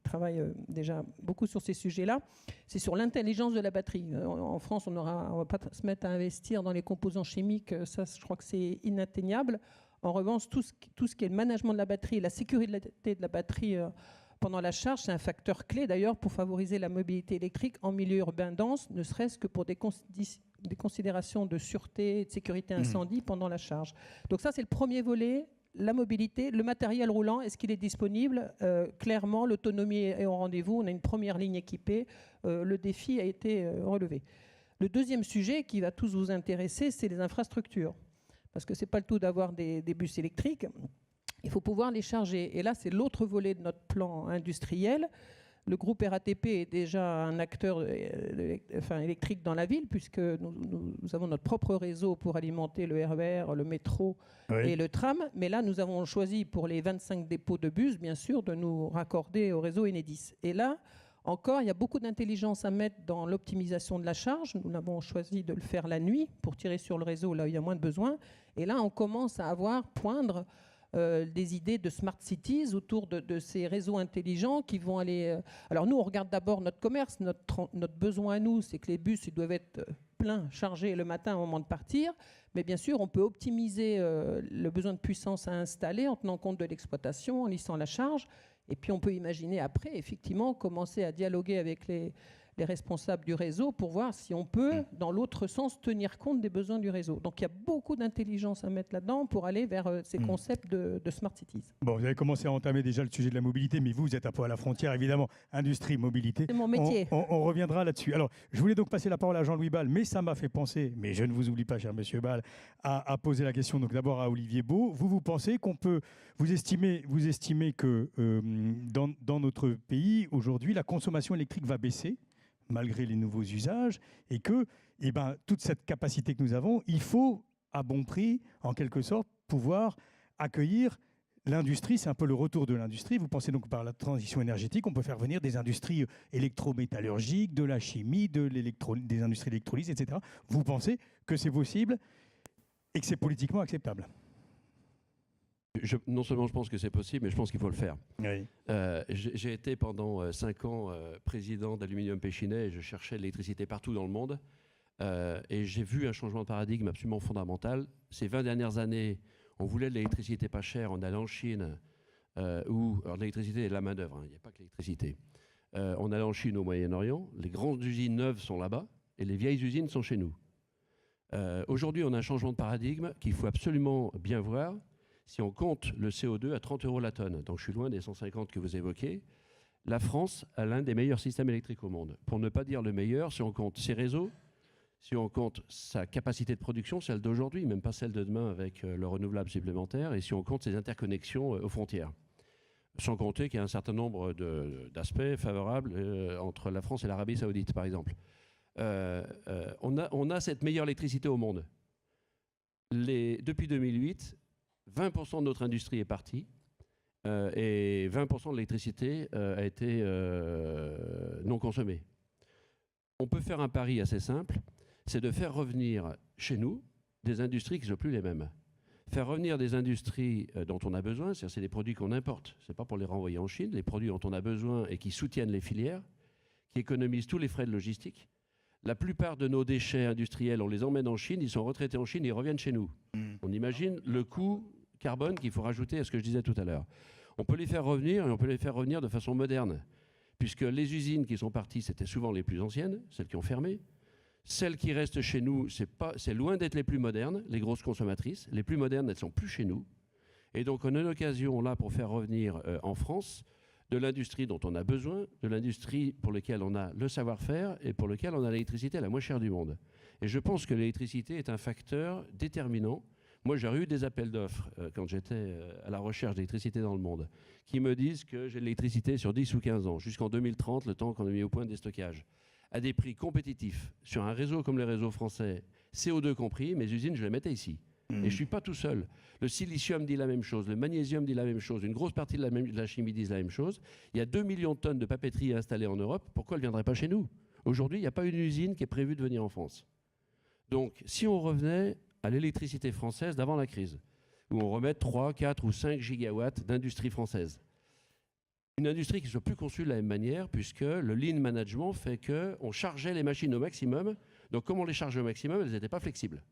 travaillent déjà beaucoup sur ces sujets-là, c'est sur l'intelligence de la batterie. En France, on ne va pas se mettre à investir dans les composants chimiques, ça je crois que c'est inatteignable. En revanche, tout ce qui est le management de la batterie, la sécurité de la batterie pendant la charge, c'est un facteur clé d'ailleurs pour favoriser la mobilité électrique en milieu urbain dense, ne serait-ce que pour des considérations de sûreté et de sécurité incendie pendant la charge. Donc ça, c'est le premier volet, la mobilité. Le matériel roulant, est-ce qu'il est disponible ? Clairement, l'autonomie est au rendez-vous. On a une première ligne équipée. Le défi a été relevé. Le deuxième sujet qui va tous vous intéresser, c'est les infrastructures. Parce que ce n'est pas le tout d'avoir des bus électriques. Il faut pouvoir les charger. Et là, c'est l'autre volet de notre plan industriel. Le groupe RATP est déjà un acteur électrique dans la ville, puisque nous avons notre propre réseau pour alimenter le RER, le métro et le tram. Mais là, nous avons choisi pour les 25 dépôts de bus, bien sûr, de nous raccorder au réseau Enedis. Et là, encore, il y a beaucoup d'intelligence à mettre dans l'optimisation de la charge. Nous avons choisi de le faire la nuit pour tirer sur le réseau là où il y a moins de besoin. Et là, on commence à poindre des idées de smart cities autour de ces réseaux intelligents qui vont aller... Alors nous, on regarde d'abord notre commerce. Notre besoin à nous, c'est que les bus ils doivent être pleins, chargés le matin au moment de partir. Mais bien sûr, on peut optimiser le besoin de puissance à installer en tenant compte de l'exploitation, en lissant la charge. Et puis on peut imaginer après, effectivement, commencer à dialoguer avec les responsables du réseau pour voir si on peut, dans l'autre sens, tenir compte des besoins du réseau. Donc il y a beaucoup d'intelligence à mettre là-dedans pour aller vers ces concepts de smart cities. Bon, vous avez commencé à entamer déjà le sujet de la mobilité, mais vous êtes un peu à la frontière, évidemment, industrie, mobilité. C'est mon métier. On reviendra là-dessus. Alors, je voulais donc passer la parole à Jean-Louis Bal, mais ça m'a fait penser, mais je ne vous oublie pas, cher monsieur Bal, à poser la question donc d'abord à Olivier Beau. Vous pensez qu'on peut, vous estimez que dans notre pays, aujourd'hui, la consommation électrique va baisser malgré les nouveaux usages, et que toute cette capacité que nous avons, il faut, à bon prix, en quelque sorte, pouvoir accueillir l'industrie. C'est un peu le retour de l'industrie. Vous pensez donc par la transition énergétique, on peut faire venir des industries électrométallurgiques, de la chimie, des industries d'électrolyse, etc. Vous pensez que c'est possible et que c'est politiquement acceptable ? Non seulement je pense que c'est possible, mais je pense qu'il faut le faire. Oui. J'ai été pendant 5 ans président d'Aluminium Péchinet et je cherchais l'électricité partout dans le monde. Et j'ai vu un changement de paradigme absolument fondamental. Ces 20 dernières années, on voulait de l'électricité pas chère, on allait en Chine, où l'électricité est la main-d'œuvre, il n'y a pas que l'électricité. On allait en Chine, au Moyen-Orient, les grandes usines neuves sont là-bas et les vieilles usines sont chez nous. Aujourd'hui, on a un changement de paradigme qu'il faut absolument bien voir. Si on compte le CO2 à 30 € la tonne, donc je suis loin des 150 que vous évoquez, la France a l'un des meilleurs systèmes électriques au monde. Pour ne pas dire le meilleur, si on compte ses réseaux, si on compte sa capacité de production, celle d'aujourd'hui, même pas celle de demain avec le renouvelable supplémentaire, et si on compte ses interconnexions aux frontières. Sans compter qu'il y a un certain nombre d'aspects favorables entre la France et l'Arabie Saoudite, par exemple. On a cette meilleure électricité au monde. Depuis 2008, 20% de notre industrie est partie et 20% de l'électricité a été non consommée. On peut faire un pari assez simple, c'est de faire revenir chez nous des industries qui ne sont plus les mêmes. Faire revenir des industries dont on a besoin, c'est-à-dire c'est des produits qu'on importe, ce n'est pas pour les renvoyer en Chine, les produits dont on a besoin et qui soutiennent les filières, qui économisent tous les frais de logistique. La plupart de nos déchets industriels, on les emmène en Chine, ils sont retraités en Chine et ils reviennent chez nous. On imagine le coût carbone qu'il faut rajouter à ce que je disais tout à l'heure. On peut les faire revenir et on peut les faire revenir de façon moderne, puisque les usines qui sont parties, c'était souvent les plus anciennes, celles qui ont fermé. Celles qui restent chez nous, c'est loin d'être les plus modernes, les grosses consommatrices. Les plus modernes, elles ne sont plus chez nous. Et donc on a une occasion là pour faire revenir en France de l'industrie dont on a besoin, de l'industrie pour laquelle on a le savoir-faire et pour laquelle on a l'électricité la moins chère du monde. Et je pense que l'électricité est un facteur déterminant. Moi, j'ai eu des appels d'offres quand j'étais à la recherche d'électricité dans le monde qui me disent que j'ai de l'électricité sur 10 ou 15 ans, jusqu'en 2030, le temps qu'on a mis au point des stockages, à des prix compétitifs sur un réseau comme le réseau français, CO2 compris, mes usines, je les mettais ici. Et je ne suis pas tout seul. Le silicium dit la même chose, le magnésium dit la même chose, une grosse partie de la chimie dit la même chose. Il y a 2 millions de tonnes de papeterie installées en Europe. Pourquoi elle ne viendrait pas chez nous? Aujourd'hui, il n'y a pas une usine qui est prévue de venir en France. Donc, si on revenait à l'électricité française d'avant la crise, où on remet 3, 4 ou 5 gigawatts d'industrie française, une industrie qui ne soit plus conçue de la même manière, puisque le lean management fait qu'on chargeait les machines au maximum. Donc, comme on les chargeait au maximum, elles n'étaient pas flexibles.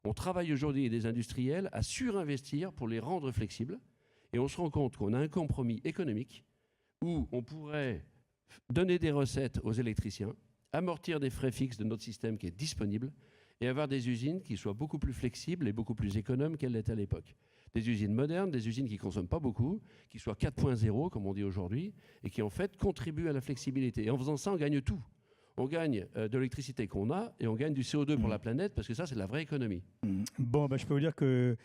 On travaille aujourd'hui avec des industriels à surinvestir pour les rendre flexibles. Et on se rend compte qu'on a un compromis économique où on pourrait donner des recettes aux électriciens, amortir des frais fixes de notre système qui est disponible et avoir des usines qui soient beaucoup plus flexibles et beaucoup plus économes qu'elles l'étaient à l'époque. Des usines modernes, des usines qui ne consomment pas beaucoup, qui soient 4.0, comme on dit aujourd'hui, et qui en fait contribuent à la flexibilité. Et en faisant ça, on gagne tout. On gagne de l'électricité qu'on a et on gagne du CO2 pour la planète, parce que ça, c'est la vraie économie. Bon, je peux vous dire qu'il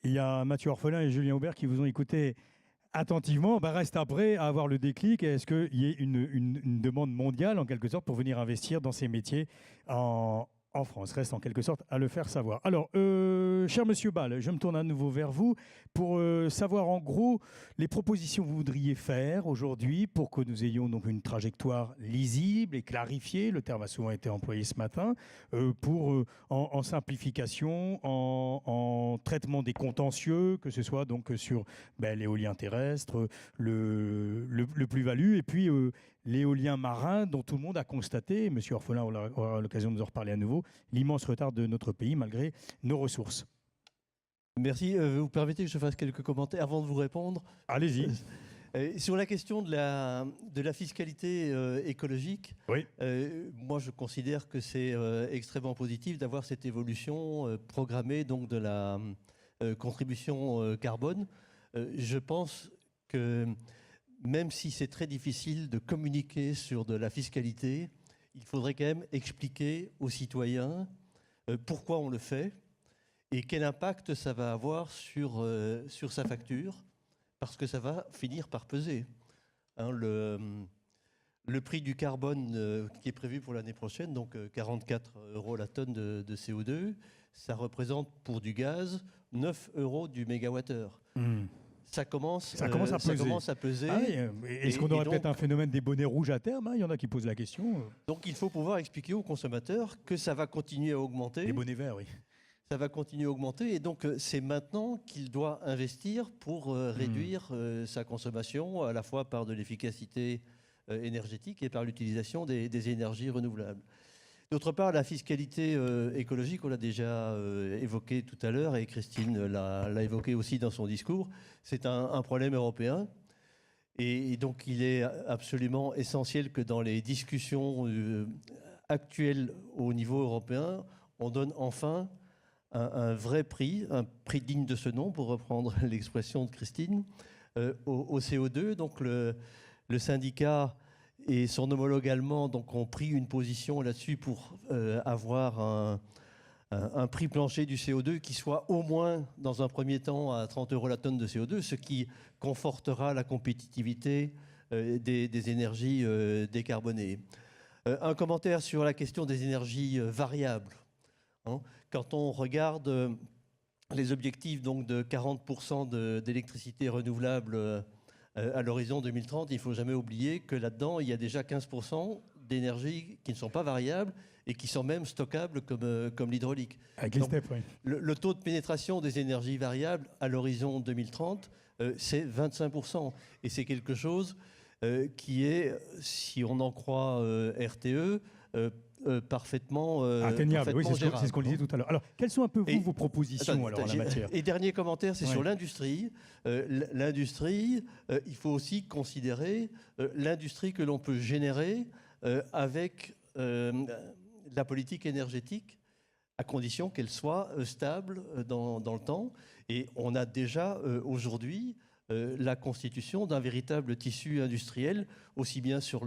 y a Mathieu Orphelin et Julien Aubert qui vous ont écouté attentivement. Reste après à avoir le déclic. Est-ce qu'il y a une demande mondiale, en quelque sorte, pour venir investir dans ces métiers en France? Reste en quelque sorte à le faire savoir. Alors, cher monsieur Ball, je me tourne à nouveau vers vous pour savoir en gros les propositions que vous voudriez faire aujourd'hui pour que nous ayons donc une trajectoire lisible et clarifiée, le terme a souvent été employé ce matin, en simplification, en traitement des contentieux, que ce soit donc sur l'éolien terrestre, le plus-value, et puis l'éolien marin dont tout le monde a constaté, M. Orphelin aura l'occasion de nous en reparler à nouveau, l'immense retard de notre pays malgré nos ressources. Merci. Vous permettez que je fasse quelques commentaires avant de vous répondre? Allez-y. Sur la question de la fiscalité écologique, oui. Moi je considère que c'est extrêmement positif d'avoir cette évolution programmée donc, de la contribution carbone. Je pense que même si c'est très difficile de communiquer sur de la fiscalité, il faudrait quand même expliquer aux citoyens pourquoi on le fait et quel impact ça va avoir sur sa facture, parce que ça va finir par peser. Le prix du carbone qui est prévu pour l'année prochaine, donc 44 € la tonne de CO2, ça représente pour du gaz 9 € du mégawattheure. Ça commence à peser. Ah oui, est-ce qu'on aurait peut-être un phénomène des bonnets rouges à terme? Il y en a qui posent la question. Donc il faut pouvoir expliquer aux consommateurs que ça va continuer à augmenter. Les bonnets verts, oui. Ça va continuer à augmenter et donc c'est maintenant qu'il doit investir pour réduire sa consommation, à la fois par de l'efficacité énergétique et par l'utilisation des énergies renouvelables. D'autre part, la fiscalité écologique, on l'a déjà évoqué tout à l'heure et Christine l'a évoqué aussi dans son discours, c'est un problème européen. Et donc il est absolument essentiel que dans les discussions actuelles au niveau européen, on donne enfin un vrai prix, un prix digne de ce nom, pour reprendre l'expression de Christine, au CO2. Donc le syndicat et son homologue allemand donc, ont pris une position là-dessus pour avoir un prix plancher du CO2 qui soit au moins, dans un premier temps, à 30 € la tonne de CO2, ce qui confortera la compétitivité des énergies décarbonées. Un commentaire sur la question des énergies variables. Quand on regarde les objectifs donc, de 40% d'électricité renouvelable à l'horizon 2030, il ne faut jamais oublier que là-dedans, il y a déjà 15% d'énergie qui ne sont pas variables et qui sont même stockables comme l'hydraulique. Avec les steps, oui. Le taux de pénétration des énergies variables à l'horizon 2030, c'est 25%. Et c'est quelque chose qui est, si on en croit RTE, parfaitement atteignable. Oui, gérable. C'est ce qu'on disait tout à l'heure. Alors, quelles sont un peu vos propositions en la matière? Et dernier commentaire, c'est sur l'industrie. L'industrie, il faut aussi considérer l'industrie que l'on peut générer avec la politique énergétique, à condition qu'elle soit stable dans le temps. Et on a déjà aujourd'hui la constitution d'un véritable tissu industriel, aussi bien sur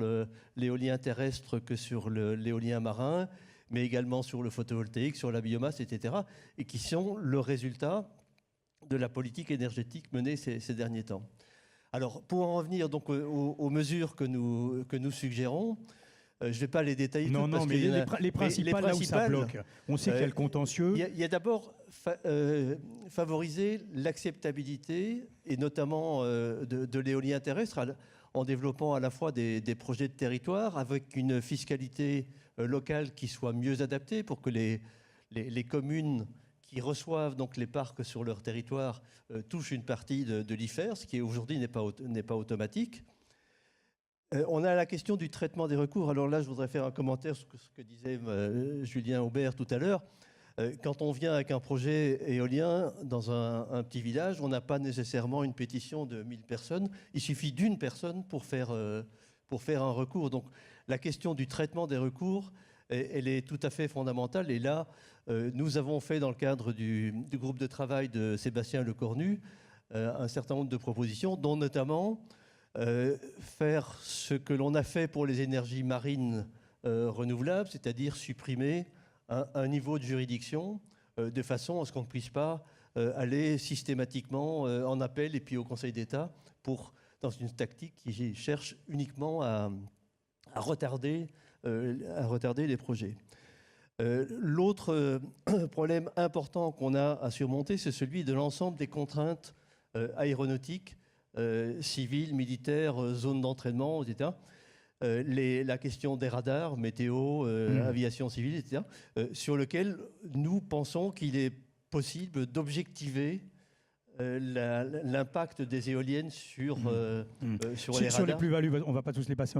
l'éolien terrestre que sur l'éolien marin, mais également sur le photovoltaïque, sur la biomasse, etc., et qui sont le résultat de la politique énergétique menée ces derniers temps. Alors, pour en revenir donc aux mesures que nous suggérons, Je ne vais pas les détailler Non, toutes parce non, mais qu'il y en a- les principales, là où ça principales, bloque. On sait qu'il y a le contentieux. Il y a d'abord favoriser l'acceptabilité, et notamment de l'éolien terrestre, en développant à la fois des projets de territoire avec une fiscalité locale qui soit mieux adaptée pour que les communes qui reçoivent donc les parcs sur leur territoire touchent une partie de l'IFER, ce qui aujourd'hui n'est pas automatique. On a la question du traitement des recours. Alors là, je voudrais faire un commentaire sur ce que disait Julien Aubert tout à l'heure. Quand on vient avec un projet éolien dans un petit village, on n'a pas nécessairement une pétition de 1000 personnes. Il suffit d'une personne pour faire un recours. Donc la question du traitement des recours, elle est tout à fait fondamentale. Et là, nous avons fait dans le cadre du groupe de travail de Sébastien Lecornu un certain nombre de propositions, dont notamment faire ce que l'on a fait pour les énergies marines renouvelables, c'est-à-dire supprimer un niveau de juridiction de façon à ce qu'on ne puisse pas aller systématiquement en appel et puis au Conseil d'État dans une tactique qui cherche uniquement à retarder les projets. L'autre problème important qu'on a à surmonter, c'est celui de l'ensemble des contraintes aéronautiques, civiles, militaires, zones d'entraînement, etc. La question des radars, météo, aviation civile, etc., sur lequel nous pensons qu'il est possible d'objectiver l'impact des éoliennes sur les radars. Sur les plus-values, on ne va pas tous les passer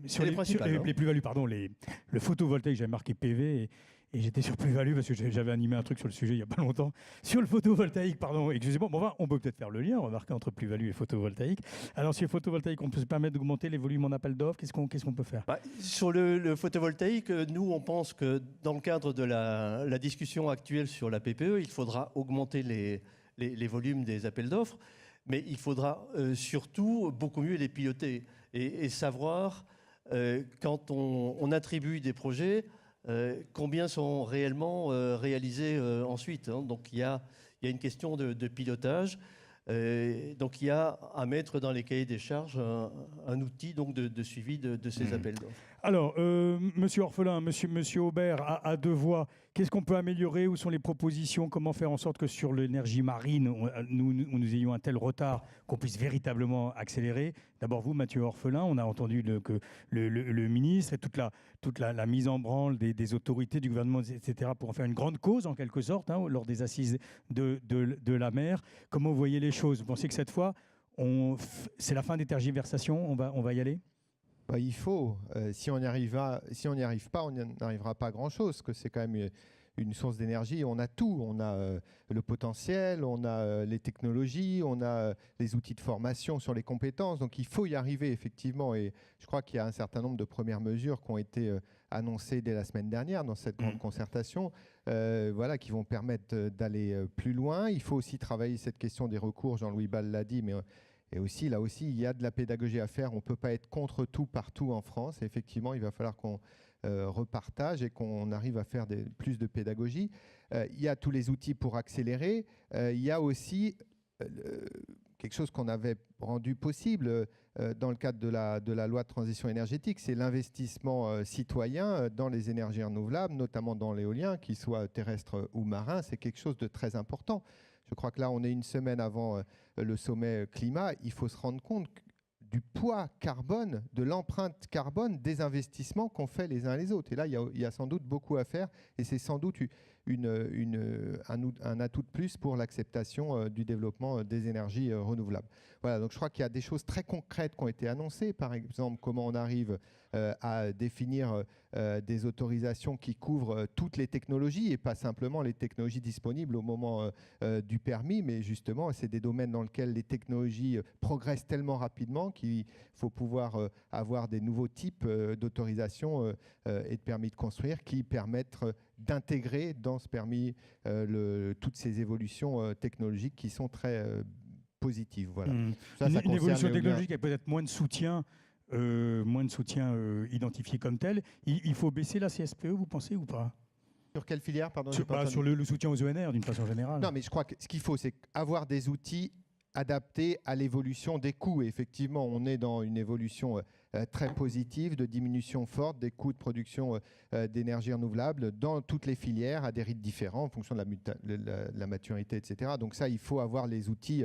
sur les plus-values, pardon, le photovoltaïque, j'avais marqué PV et j'étais sur plus-value parce que j'avais animé un truc sur le sujet il n'y a pas longtemps. Sur le photovoltaïque, pardon, excusez-moi, bon, on peut peut-être faire le lien, remarquez, entre plus-value et photovoltaïque. Alors, sur le photovoltaïque, on peut se permettre d'augmenter les volumes en appel d'offres. Qu'est-ce qu'on peut faire? Sur le photovoltaïque, nous, on pense que dans le cadre de la discussion actuelle sur la PPE, il faudra augmenter les volumes des appels d'offres, mais il faudra surtout beaucoup mieux les piloter et savoir, quand on attribue des projets, combien sont réellement réalisés ensuite. Donc il y a une question de pilotage. Donc il y a à mettre dans les cahiers des charges un outil donc, de suivi de ces appels d'offres. Alors, Monsieur Orphelin, Monsieur Aubert, à deux voix, qu'est-ce qu'on peut améliorer? Où sont les propositions? Comment faire en sorte que sur l'énergie marine, nous ayons un tel retard qu'on puisse véritablement accélérer? D'abord, vous, Mathieu Orphelin, on a entendu que le ministre et toute la mise en branle des autorités, du gouvernement, etc., pour en faire une grande cause, en quelque sorte, lors des assises de la mer. Comment vous voyez les choses? Vous pensez que cette fois, c'est la fin des tergiversations? On va y aller? Il faut. Si on n'y arrive pas, on n'arrivera pas à grand-chose, que c'est quand même une source d'énergie. On a tout. On a le potentiel, on a les technologies, on a les outils de formation sur les compétences. Donc il faut y arriver, effectivement. Et je crois qu'il y a un certain nombre de premières mesures qui ont été annoncées dès la semaine dernière dans cette grande concertation, qui vont permettre d'aller plus loin. Il faut aussi travailler cette question des recours. Jean-Louis Ball l'a dit, mais... Et aussi, là aussi, il y a de la pédagogie à faire. On ne peut pas être contre tout partout en France. Et effectivement, il va falloir qu'on repartage et qu'on arrive à faire plus de pédagogie. Il y a tous les outils pour accélérer. Il y a aussi quelque chose qu'on avait rendu possible dans le cadre de la loi de transition énergétique, c'est l'investissement citoyen dans les énergies renouvelables, notamment dans l'éolien, qu'il soit terrestre ou marin. C'est quelque chose de très important. Je crois que là, on est une semaine avant le sommet climat. Il faut se rendre compte du poids carbone, de l'empreinte carbone des investissements qu'ont fait les uns les autres. Et là, il y a sans doute beaucoup à faire et c'est sans doute un atout de plus pour l'acceptation du développement des énergies renouvelables. Voilà, donc je crois qu'il y a des choses très concrètes qui ont été annoncées. Par exemple, comment on arrive à définir des autorisations qui couvrent toutes les technologies et pas simplement les technologies disponibles au moment du permis, mais justement, c'est des domaines dans lesquels les technologies progressent tellement rapidement qu'il faut pouvoir avoir des nouveaux types d'autorisations et de permis de construire qui permettent d'intégrer dans ce permis toutes ces évolutions technologiques qui sont très positives. Voilà. Ça une évolution technologique avec peut-être moins de soutien identifié comme tel. Il faut baisser la CSPE, vous pensez, ou pas? Sur quelle filière, pardon? Sur le soutien aux ENR, d'une façon générale. Non, mais je crois que ce qu'il faut, c'est avoir des outils adaptés à l'évolution des coûts. Et effectivement, on est dans une évolution très positive de diminution forte des coûts de production d'énergie renouvelable dans toutes les filières à des rythmes différents en fonction de la maturité, etc. Donc ça, il faut avoir les outils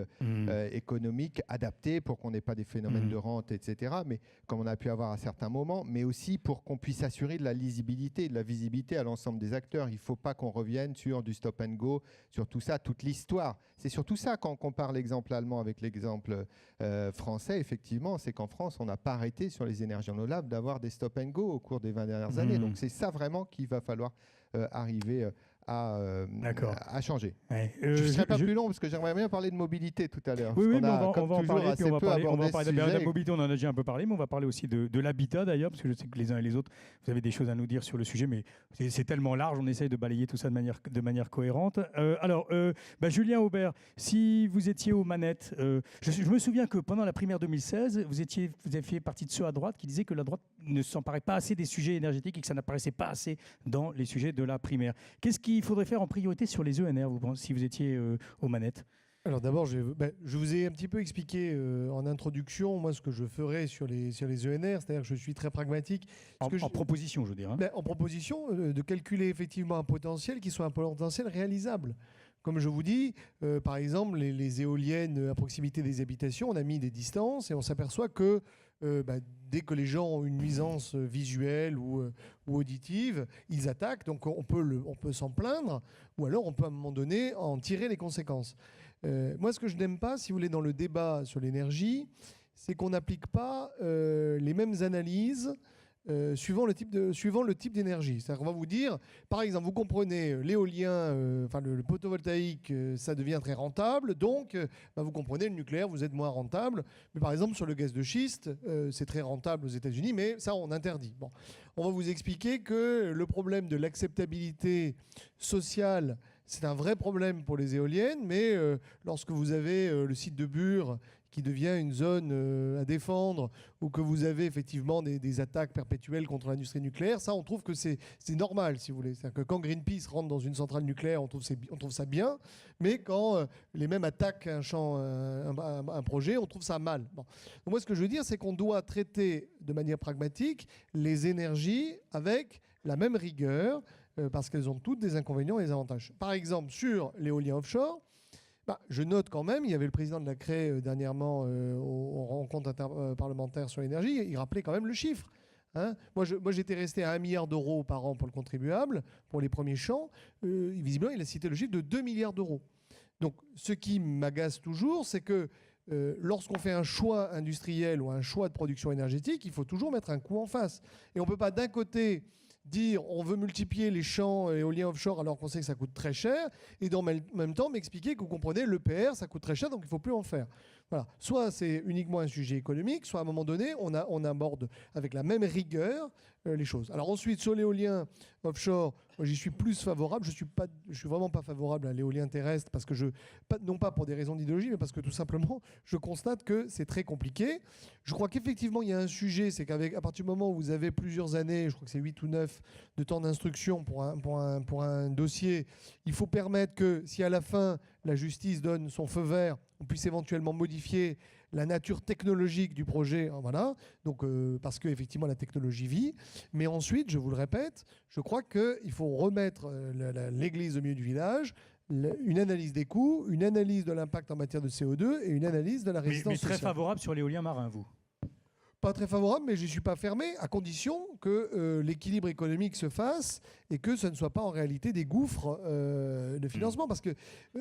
économiques adaptés pour qu'on n'ait pas des phénomènes de rente, etc. Mais comme on a pu avoir à certains moments, mais aussi pour qu'on puisse assurer de la lisibilité, de la visibilité à l'ensemble des acteurs. Il ne faut pas qu'on revienne sur du stop and go, sur tout ça, toute l'histoire. C'est surtout ça quand on compare l'exemple allemand avec l'exemple français, effectivement, c'est qu'en France, on n'a pas arrêté sur les énergies renouvelables d'avoir des stop and go au cours des 20 dernières années. Donc c'est ça vraiment qu'il va falloir arriver à changer. Ouais. Je ne serai pas plus long parce que j'aimerais bien parler de mobilité tout à l'heure. Oui, mais a, on va en parler. Puis on va parler de la mobilité, on en a déjà un peu parlé, mais on va parler aussi de l'habitat d'ailleurs, parce que je sais que les uns et les autres, vous avez des choses à nous dire sur le sujet, mais c'est tellement large, on essaye de balayer tout ça de manière cohérente. Julien Aubert, si vous étiez aux manettes, je me souviens que pendant la primaire 2016, vous avez fait partie de ceux à droite qui disaient que la droite ne s'emparait pas assez des sujets énergétiques et que ça n'apparaissait pas assez dans les sujets de la primaire. Qu'est-ce qu'il faudrait faire en priorité sur les ENR, vous pensez, si vous étiez aux manettes? Alors d'abord, je vous ai un petit peu expliqué en introduction, moi, ce que je ferais sur les ENR, c'est-à-dire que je suis très pragmatique. En proposition, je veux dire. En proposition, de calculer effectivement un potentiel qui soit un potentiel réalisable. Comme je vous dis, par exemple, les éoliennes à proximité des habitations, on a mis des distances et on s'aperçoit que dès que les gens ont une nuisance visuelle ou auditive, ils attaquent. Donc on peut s'en plaindre, ou alors on peut à un moment donné en tirer les conséquences. Moi, ce que je n'aime pas, si vous voulez, dans le débat sur l'énergie, c'est qu'on n'applique pas les mêmes analyses suivant le type d'énergie. C'est-à-dire qu'on va vous dire, par exemple, vous comprenez l'éolien, le photovoltaïque, ça devient très rentable, donc vous comprenez le nucléaire, vous êtes moins rentable. Mais par exemple, sur le gaz de schiste, c'est très rentable aux États-Unis, mais ça, on interdit. Bon. On va vous expliquer que le problème de l'acceptabilité sociale, c'est un vrai problème pour les éoliennes, mais lorsque vous avez le site de Bure qui devient une zone à défendre, ou que vous avez effectivement des attaques perpétuelles contre l'industrie nucléaire, ça, on trouve que c'est normal, si vous voulez. C'est-à-dire que quand Greenpeace rentre dans une centrale nucléaire, on trouve ça bien, mais quand les mêmes attaquent un projet, on trouve ça mal. Bon. Donc moi, ce que je veux dire, c'est qu'on doit traiter de manière pragmatique les énergies avec la même rigueur, parce qu'elles ont toutes des inconvénients et des avantages. Par exemple, sur l'éolien offshore, je note quand même, il y avait le président de la CRE dernièrement aux rencontres parlementaires sur l'énergie, il rappelait quand même le chiffre. Hein. Moi, j'étais resté à 1 milliard d'euros par an pour le contribuable, pour les premiers champs. Visiblement, il a cité le chiffre de 2 milliards d'euros. Donc, ce qui m'agace toujours, c'est que lorsqu'on fait un choix industriel ou un choix de production énergétique, il faut toujours mettre un coût en face. Et on ne peut pas d'un côté dire on veut multiplier les champs éoliens offshore alors qu'on sait que ça coûte très cher, et dans le même temps m'expliquer que vous comprenez, l'EPR, ça coûte très cher, donc il ne faut plus en faire. Voilà. Soit c'est uniquement un sujet économique, soit à un moment donné, on aborde avec la même rigueur les choses. Alors ensuite, sur l'éolien offshore, j'y suis plus favorable. Je suis vraiment pas favorable à l'éolien terrestre, parce que non pas pour des raisons d'idéologie, mais parce que tout simplement, je constate que c'est très compliqué. Je crois qu'effectivement, il y a un sujet, c'est qu'à partir du moment où vous avez plusieurs années, je crois que c'est 8 ou 9 de temps d'instruction pour un dossier, il faut permettre que si à la fin, la justice donne son feu vert, on puisse éventuellement modifier la nature technologique du projet, voilà. Donc, parce qu'effectivement la technologie vit. Mais ensuite, je vous le répète, je crois qu'il faut remettre l'église au milieu du village, une analyse des coûts, une analyse de l'impact en matière de CO2 et une analyse de la résistance sociale. Mais très favorable sur l'éolien marin, vous? Pas très favorable, mais je n'y suis pas fermé, à condition que l'équilibre économique se fasse et que ce ne soit pas en réalité des gouffres de financement. Parce que,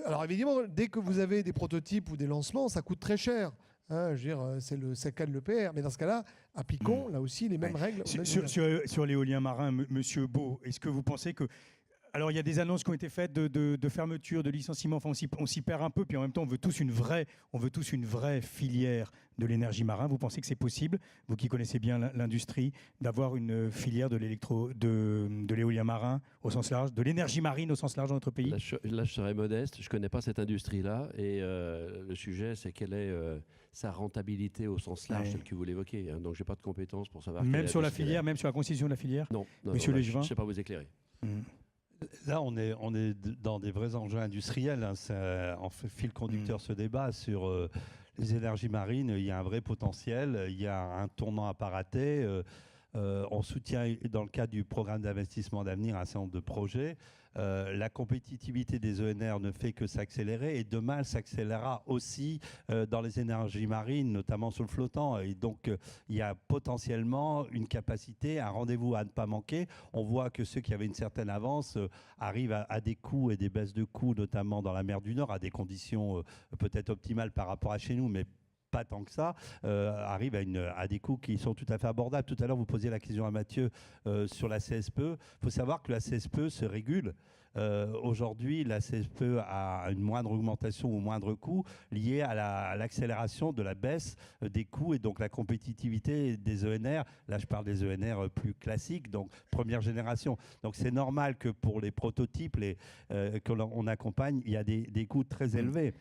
alors évidemment, dès que vous avez des prototypes ou des lancements, ça coûte très cher. Hein, je veux dire, c'est le cas de l'EPR. Mais dans ce cas-là, appliquons là aussi les mêmes règles. Sur l'éolien marin, Monsieur Beau, est-ce que vous pensez que... Alors, il y a des annonces qui ont été faites de fermeture, de licenciement. Enfin, on s'y perd un peu. Puis en même temps, on veut tous une vraie filière de l'énergie marin. Vous pensez que c'est possible, vous qui connaissez bien l'industrie, d'avoir une filière de l'éolien marin au sens large, de l'énergie marine au sens large dans notre pays? Là, je serais modeste. Je ne connais pas cette industrie-là. Et le sujet, c'est quelle est sa rentabilité au sens large, telle que vous l'évoquez. Hein. Donc, je n'ai pas de compétences pour savoir... Même sur la filière, même sur la constitution de la filière? Non. Monsieur Legevin, je ne sais pas vous éclairer. Là, on est dans des vrais enjeux industriels. Hein. En fil conducteur, ce débat sur les énergies marines, il y a un vrai potentiel, il y a un tournant à pas rater. On soutient, dans le cadre du programme d'investissement d'avenir, un certain nombre de projets. La compétitivité des ENR ne fait que s'accélérer et demain, elle s'accélérera aussi dans les énergies marines, notamment sur le flottant. Et donc, il y a potentiellement une capacité, un rendez-vous à ne pas manquer. On voit que ceux qui avaient une certaine avance arrivent à des coûts et des baisses de coûts, notamment dans la mer du Nord, à des conditions peut-être optimales par rapport à chez nous, mais pas tant que ça, arrive à des coûts qui sont tout à fait abordables. Tout à l'heure, vous posiez la question à Mathieu sur la CSPE. Il faut savoir que la CSPE se régule. Aujourd'hui, la CSPE a une moindre augmentation ou moindre coût lié à l'accélération de la baisse des coûts et donc la compétitivité des ENR. Là, je parle des ENR plus classiques, donc première génération. Donc c'est normal que pour les prototypes qu'on accompagne, il y a des coûts très élevés.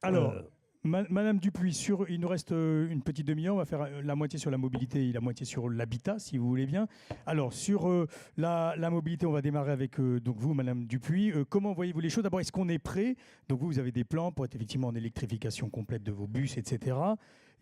Alors, Madame Dupuy, il nous reste une petite demi-heure, on va faire la moitié sur la mobilité et la moitié sur l'habitat, si vous voulez bien. Alors, sur la mobilité, on va démarrer avec donc vous, Madame Dupuy. Comment voyez-vous les choses? D'abord, est-ce qu'on est prêt? Donc vous avez des plans pour être effectivement en électrification complète de vos bus, etc.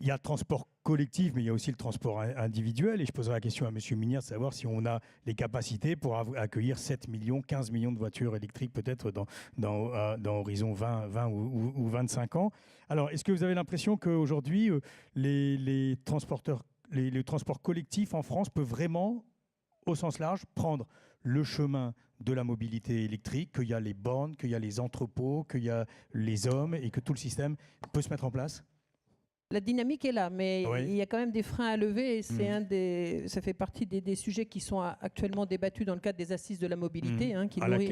Il y a le transport collectif, mais il y a aussi le transport individuel. Et je poserai la question à M. Minière de savoir si on a les capacités pour accueillir 7 millions, 15 millions de voitures électriques peut-être dans horizon 20 ou 25 ans. Alors, est-ce que vous avez l'impression qu'aujourd'hui, les transports collectifs en France peuvent vraiment, au sens large, prendre le chemin de la mobilité électrique, qu'il y a les bornes, qu'il y a les entrepôts, qu'il y a les hommes et que tout le système peut se mettre en place? La dynamique est là, mais oui, il y a quand même des freins à lever et ça fait partie des sujets qui sont actuellement débattus dans le cadre des assises de la mobilité.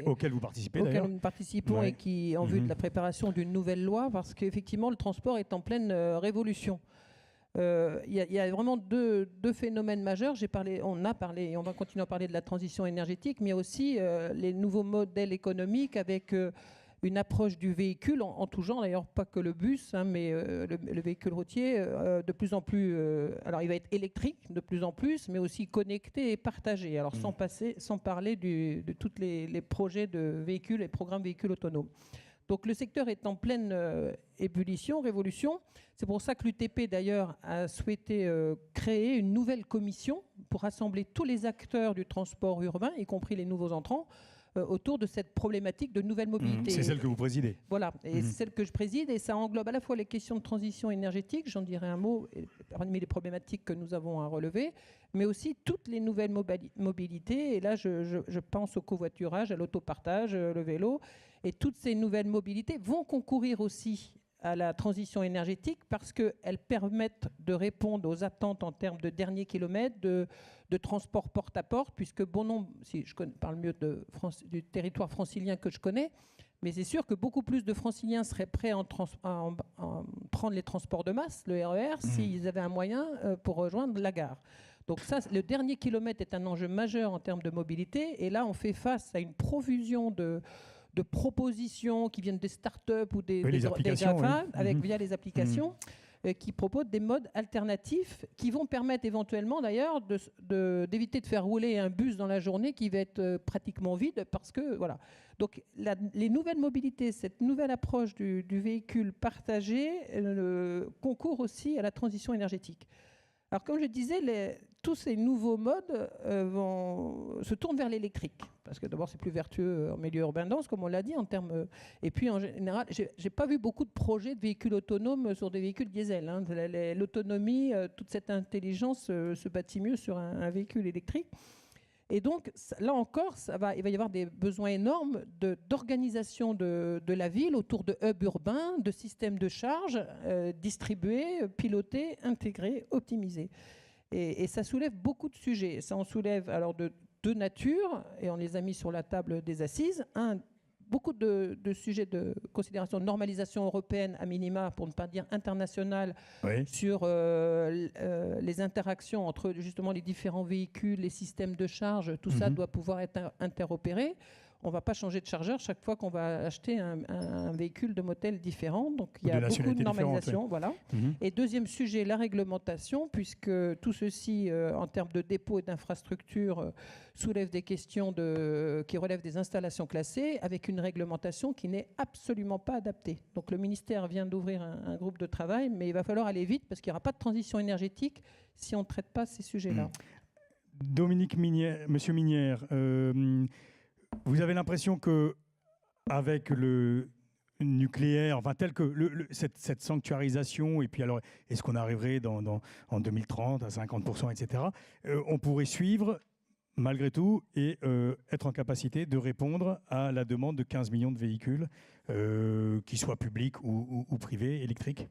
Auxquelles vous participez d'ailleurs. Auxquelles nous participons et qui, en vue de la préparation d'une nouvelle loi, parce qu'effectivement, le transport est en pleine révolution. Il y a vraiment deux phénomènes majeurs. On a parlé et on va continuer à parler de la transition énergétique, mais il y a aussi les nouveaux modèles économiques avec une approche du véhicule en tout genre, d'ailleurs pas que le bus, mais le véhicule routier de plus en plus, alors il va être électrique de plus en plus, mais aussi connecté et partagé, alors sans parler de tous les projets de véhicules et programmes véhicules autonomes. Donc le secteur est en pleine ébullition, révolution. C'est pour ça que l'UTP d'ailleurs a souhaité créer une nouvelle commission pour rassembler tous les acteurs du transport urbain, y compris les nouveaux entrants, autour de cette problématique de nouvelle mobilité. C'est celle que vous présidez. Voilà, et c'est celle que je préside, et ça englobe à la fois les questions de transition énergétique, j'en dirai un mot, parmi les problématiques que nous avons à relever, mais aussi toutes les nouvelles mobilités, et là je pense au covoiturage, à l'autopartage, le vélo, et toutes ces nouvelles mobilités vont concourir aussi à la transition énergétique parce qu'elles permettent de répondre aux attentes en termes de dernier kilomètre, de transport porte-à-porte, puisque bon nombre, si je parle mieux du territoire francilien que je connais, mais c'est sûr que beaucoup plus de franciliens seraient prêts à prendre les transports de masse, le RER, s'ils avaient un moyen pour rejoindre la gare. Donc ça, le dernier kilomètre est un enjeu majeur en termes de mobilité, et là on fait face à une profusion de propositions qui viennent des startups ou des GAFA, via les applications, qui proposent des modes alternatifs qui vont permettre éventuellement d'ailleurs d'éviter de faire rouler un bus dans la journée qui va être pratiquement vide parce que voilà. Donc les nouvelles mobilités, cette nouvelle approche du véhicule partagé concourt aussi à la transition énergétique. Alors comme je disais, tous ces nouveaux modes se tournent vers l'électrique. Parce que d'abord, c'est plus vertueux en milieu urbain dense, comme on l'a dit, en termes. Et puis, en général, j'ai pas vu beaucoup de projets de véhicules autonomes sur des véhicules diesel. L'autonomie, toute cette intelligence se bâtit mieux sur un véhicule électrique. Et donc, là encore, il va y avoir des besoins énormes d'organisation de la ville autour de hubs urbains, de systèmes de charge distribués, pilotés, intégrés, optimisés. Et ça soulève beaucoup de sujets. Ça en soulève alors de deux natures, et on les a mis sur la table des assises. Beaucoup de sujets de considération de normalisation européenne à minima, pour ne pas dire internationale, sur les interactions entre justement les différents véhicules, les systèmes de charge, tout ça doit pouvoir être interopéré. on ne va pas changer de chargeur chaque fois qu'on va acheter un véhicule de modèle différent. Donc il y De a beaucoup nationalités de différentes, normalisation. oui. Voilà. Et deuxième sujet, la réglementation, puisque tout ceci, en termes de dépôt et d'infrastructure, soulève des questions qui relèvent des installations classées, avec une réglementation qui n'est absolument pas adaptée. Donc le ministère vient d'ouvrir un groupe de travail, mais il va falloir aller vite parce qu'il n'y aura pas de transition énergétique si on ne traite pas ces sujets-là. Dominique Minière, Monsieur Minière, vous avez l'impression que avec le nucléaire, enfin tel que cette sanctuarisation, et puis alors est-ce qu'on arriverait en 2030 à 50%, etc., on pourrait suivre malgré tout et être en capacité de répondre à la demande de 15 millions de véhicules, qu'ils soient publics ou privés, électriques?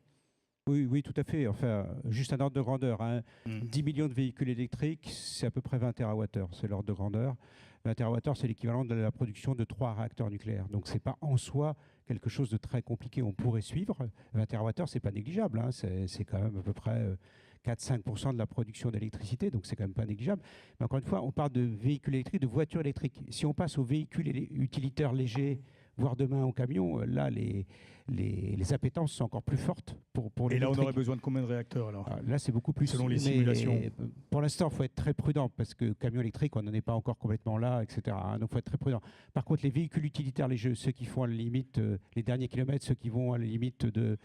Oui, tout à fait. Enfin, juste un ordre de grandeur. 10 millions de véhicules électriques, c'est à peu près 20 TWh. C'est l'ordre de grandeur. 20 TWh, c'est l'équivalent de la production de 3 réacteurs nucléaires. Donc, ce n'est pas en soi quelque chose de très compliqué. On pourrait suivre. 20 TWh, ce n'est pas négligeable. C'est quand même à peu près 4-5% de la production d'électricité. Donc, c'est quand même pas négligeable. Mais encore une fois, on parle de véhicules électriques, de voitures électriques. Si on passe aux véhicules utilitaires légers, voire demain aux camions, là, les appétences sont encore plus fortes pour Et là, on l'électrique. aurait besoin de combien de réacteurs alors? Là, c'est beaucoup plus. Selon les Mais simulations. pour l'instant, il faut être très prudent parce que camion électrique, on n'en est pas encore complètement là, etc. Donc, il faut être très prudent. Par contre, les véhicules utilitaires légers, ceux qui font à la limite les derniers kilomètres, ceux qui vont à la limite de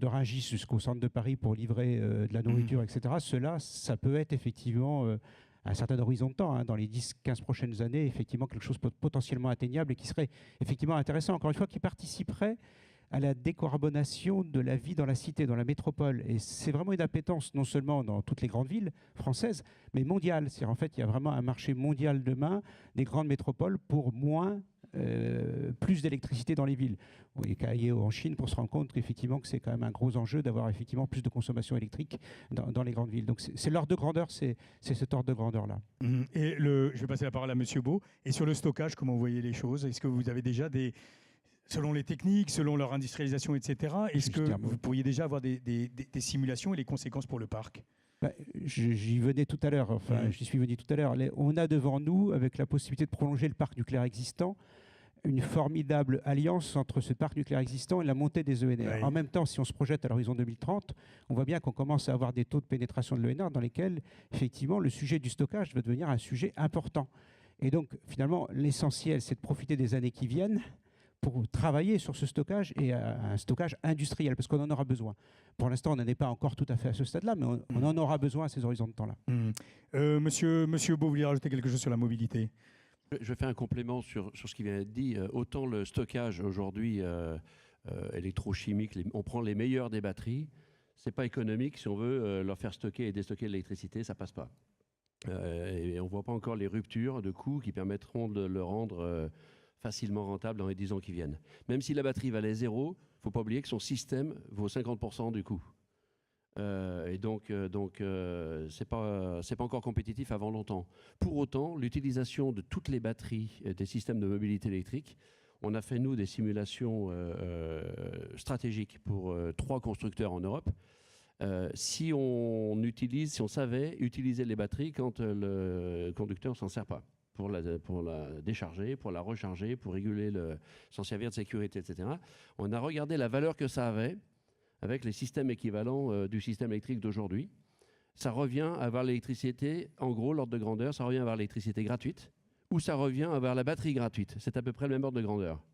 Rungis jusqu'au centre de Paris pour livrer de la nourriture, etc. Ceux-là, ça peut être effectivement à un certain horizon de temps, dans les 10-15 prochaines années, effectivement quelque chose potentiellement atteignable et qui serait effectivement intéressant, encore une fois, qui participerait à la décarbonation de la vie dans la cité, dans la métropole. Et c'est vraiment une appétence, non seulement dans toutes les grandes villes françaises, mais mondiale. C'est-à-dire, en fait, il y a vraiment un marché mondial demain des grandes métropoles pour plus d'électricité dans les villes. Il n'y a qu'à aller en Chine pour se rendre compte qu'effectivement, que c'est quand même un gros enjeu d'avoir effectivement plus de consommation électrique dans les grandes villes. Donc c'est l'ordre de grandeur, c'est cet ordre de grandeur-là. Et je vais passer la parole à Monsieur Beau. Et sur le stockage, comment vous voyez les choses? Est-ce que vous avez déjà selon les techniques, selon leur industrialisation, etc., est-ce que vous pourriez déjà avoir des simulations et les conséquences pour le parc? J'y venais tout à l'heure, j'y suis venu tout à l'heure. On a devant nous, avec la possibilité de prolonger le parc nucléaire existant, une formidable alliance entre ce parc nucléaire existant et la montée des ENR. Oui. En même temps, si on se projette à l'horizon 2030, on voit bien qu'on commence à avoir des taux de pénétration de l'ENR dans lesquels, effectivement, le sujet du stockage va devenir un sujet important. Et donc, finalement, l'essentiel, c'est de profiter des années qui viennent pour travailler sur ce stockage et un stockage industriel, parce qu'on en aura besoin. Pour l'instant, on n'en est pas encore tout à fait à ce stade-là, mais on en aura besoin à ces horizons de temps-là. Monsieur Beau, vous voulez rajouter quelque chose sur la mobilité? Je fais un complément sur ce qui vient d'être dit. Autant le stockage aujourd'hui électrochimique, on prend les meilleurs des batteries, c'est pas économique. Si on veut leur faire stocker et déstocker de l'électricité, ça passe pas. Et on voit pas encore les ruptures de coûts qui permettront de le rendre facilement rentable dans les 10 ans qui viennent. Même si la batterie valait 0, il ne faut pas oublier que son système vaut 50% du coût. Et donc c'est pas encore compétitif avant longtemps. Pour autant, l'utilisation de toutes les batteries des systèmes de mobilité électrique, on a fait, nous, des simulations stratégiques pour 3 constructeurs en Europe. Si on savait utiliser les batteries quand le conducteur ne s'en sert pas, pour la décharger, pour la recharger, pour réguler, s'en servir de sécurité, etc. On a regardé la valeur que ça avait avec les systèmes équivalents du système électrique d'aujourd'hui. Ça revient à avoir l'électricité, en gros, l'ordre de grandeur, ça revient à avoir l'électricité gratuite, ou ça revient à avoir la batterie gratuite. C'est à peu près le même ordre de grandeur.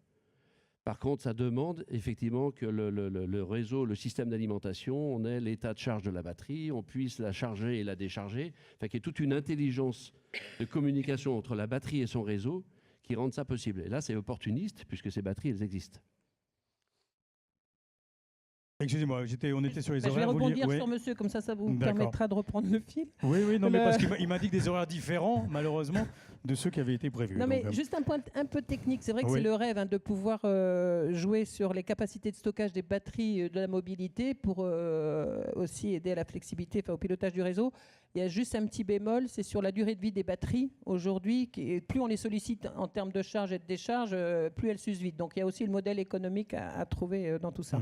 Par contre, ça demande effectivement que le réseau, le système d'alimentation, on ait l'état de charge de la batterie, on puisse la charger et la décharger. Enfin, qu'il y ait toute une intelligence de communication entre la batterie et son réseau qui rende ça possible. Et là, c'est opportuniste, puisque ces batteries, elles existent. Excusez-moi, on était sur les Je horaires. vais rebondir oui. sur monsieur, comme ça vous D'accord. permettra de reprendre le fil. Oui, non, mais parce qu'il m'indique des horaires différents, malheureusement, de ceux qui avaient été prévus. Non, mais donc, juste un point un peu technique. C'est vrai que oui. c'est le rêve de pouvoir jouer sur les capacités de stockage des batteries de la mobilité pour aussi aider à la flexibilité, au pilotage du réseau. Il y a juste un petit bémol, c'est sur la durée de vie des batteries. Aujourd'hui, plus on les sollicite en termes de charge et de décharge, plus elles s'usent vite. Donc il y a aussi le modèle économique à trouver dans tout ça.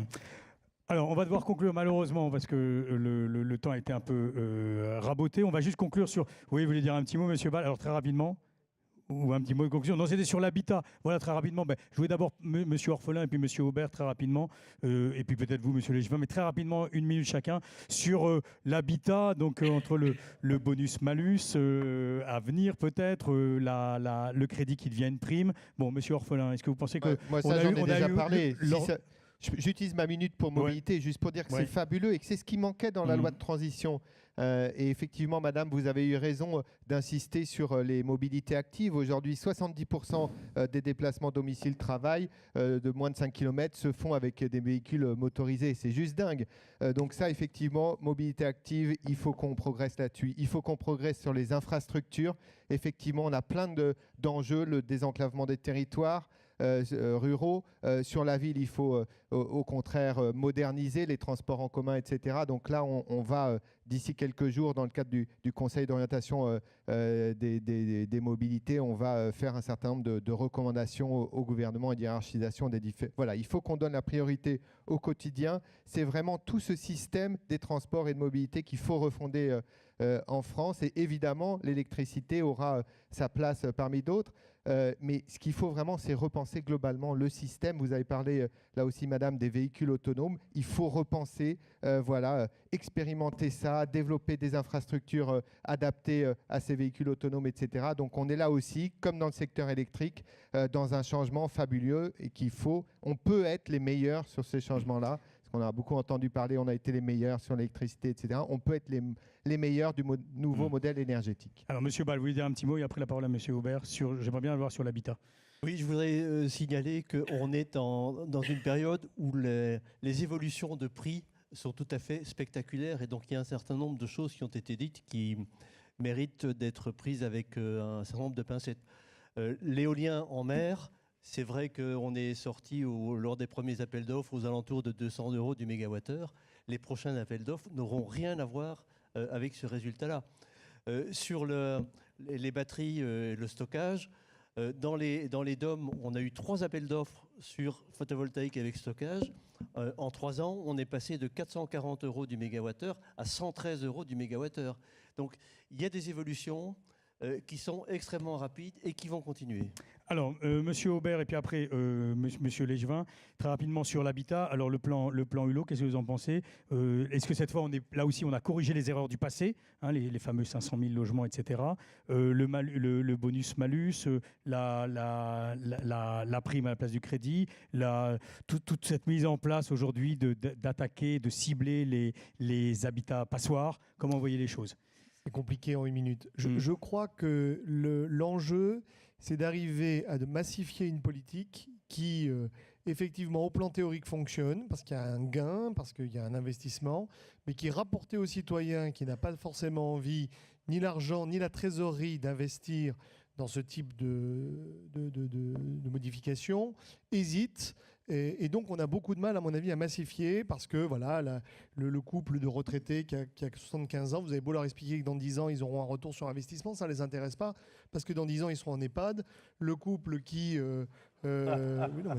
Alors, on va devoir conclure malheureusement parce que le temps a été un peu raboté. On va juste conclure sur... Oui, vous voulez dire un petit mot, Monsieur Ball? Alors, très rapidement. Ou un petit mot de conclusion. Non, c'était sur l'habitat. Voilà, très rapidement. Je voulais d'abord Monsieur Orphelin et puis Monsieur Aubert, très rapidement. Et puis peut-être vous, Monsieur Légevin, mais très rapidement, 1 minute chacun, sur l'habitat, donc entre le bonus-malus à venir, peut-être, le crédit qui devient une prime. Bon, Monsieur Orphelin, est-ce que vous pensez que... Moi, ça, j'en ai déjà parlé. J'utilise ma minute pour mobilité, juste pour dire que c'est fabuleux et que c'est ce qui manquait dans la loi de transition. Et effectivement, madame, vous avez eu raison d'insister sur les mobilités actives. Aujourd'hui, 70% des déplacements domicile-travail de moins de 5 km se font avec des véhicules motorisés. C'est juste dingue. Donc ça, effectivement, mobilité active, il faut qu'on progresse là-dessus. Il faut qu'on progresse sur les infrastructures. Effectivement, on a plein d'enjeux, le désenclavement des territoires ruraux. Sur la ville, il faut au contraire moderniser les transports en commun, etc. Donc là, on va, d'ici quelques jours, dans le cadre du Conseil d'orientation des mobilités, on va faire un certain nombre de recommandations au gouvernement et d'hiérarchisation des différents. Voilà, il faut qu'on donne la priorité au quotidien. C'est vraiment tout ce système des transports et de mobilité qu'il faut refonder en France. Et évidemment, l'électricité aura sa place parmi d'autres. Mais ce qu'il faut vraiment, c'est repenser globalement le système. Vous avez parlé, là aussi, madame, des véhicules autonomes. Il faut repenser, expérimenter ça, développer des infrastructures adaptées à ces véhicules autonomes, etc. Donc, on est là aussi, comme dans le secteur électrique, dans un changement fabuleux et on peut être les meilleurs sur ces changements-là. On a beaucoup entendu parler, on a été les meilleurs sur l'électricité, etc. On peut être les meilleurs du nouveau modèle énergétique. Alors, Monsieur Ball, vous voulez dire un petit mot et après la parole à Monsieur Aubert. J'aimerais bien le voir sur l'habitat. Oui, je voudrais signaler qu'on est dans une période où les évolutions de prix sont tout à fait spectaculaires et donc il y a un certain nombre de choses qui ont été dites qui méritent d'être prises avec un certain nombre de pincettes. L'éolien en mer, c'est vrai qu'on est sorti lors des premiers appels d'offres aux alentours de 200 € du mégawattheure. Les prochains appels d'offres n'auront rien à voir avec ce résultat-là. Sur les batteries et le stockage, dans les DOM, on a eu 3 appels d'offres sur photovoltaïque avec stockage. En 3 ans, on est passé de 440 € du mégawattheure à 113 € du mégawattheure. Donc, il y a des évolutions qui sont extrêmement rapides et qui vont continuer. Alors, Monsieur Aubert et puis après Monsieur Légevin, très rapidement sur l'habitat. Alors le plan Hulot, qu'est-ce que vous en pensez? Est-ce que cette fois, là aussi, on a corrigé les erreurs du passé, hein, les fameux 500 000 logements, etc. Le bonus-malus, la prime à la place du crédit, toute cette mise en place aujourd'hui d'attaquer, de cibler les habitats passoires. Comment vous voyez les choses? C'est compliqué en 1 minute. Je crois que l'enjeu, c'est d'arriver à massifier une politique qui, effectivement, au plan théorique, fonctionne, parce qu'il y a un gain, parce qu'il y a un investissement, mais qui est rapporté aux citoyens qui n'a pas forcément envie, ni l'argent, ni la trésorerie d'investir dans ce type de modifications, hésite. Et donc, on a beaucoup de mal, à mon avis, à massifier parce que voilà, le couple de retraités qui a 75 ans, vous avez beau leur expliquer que dans 10 ans, ils auront un retour sur investissement, ça ne les intéresse pas parce que dans 10 ans, ils seront en EHPAD. Le couple qui... oui, non,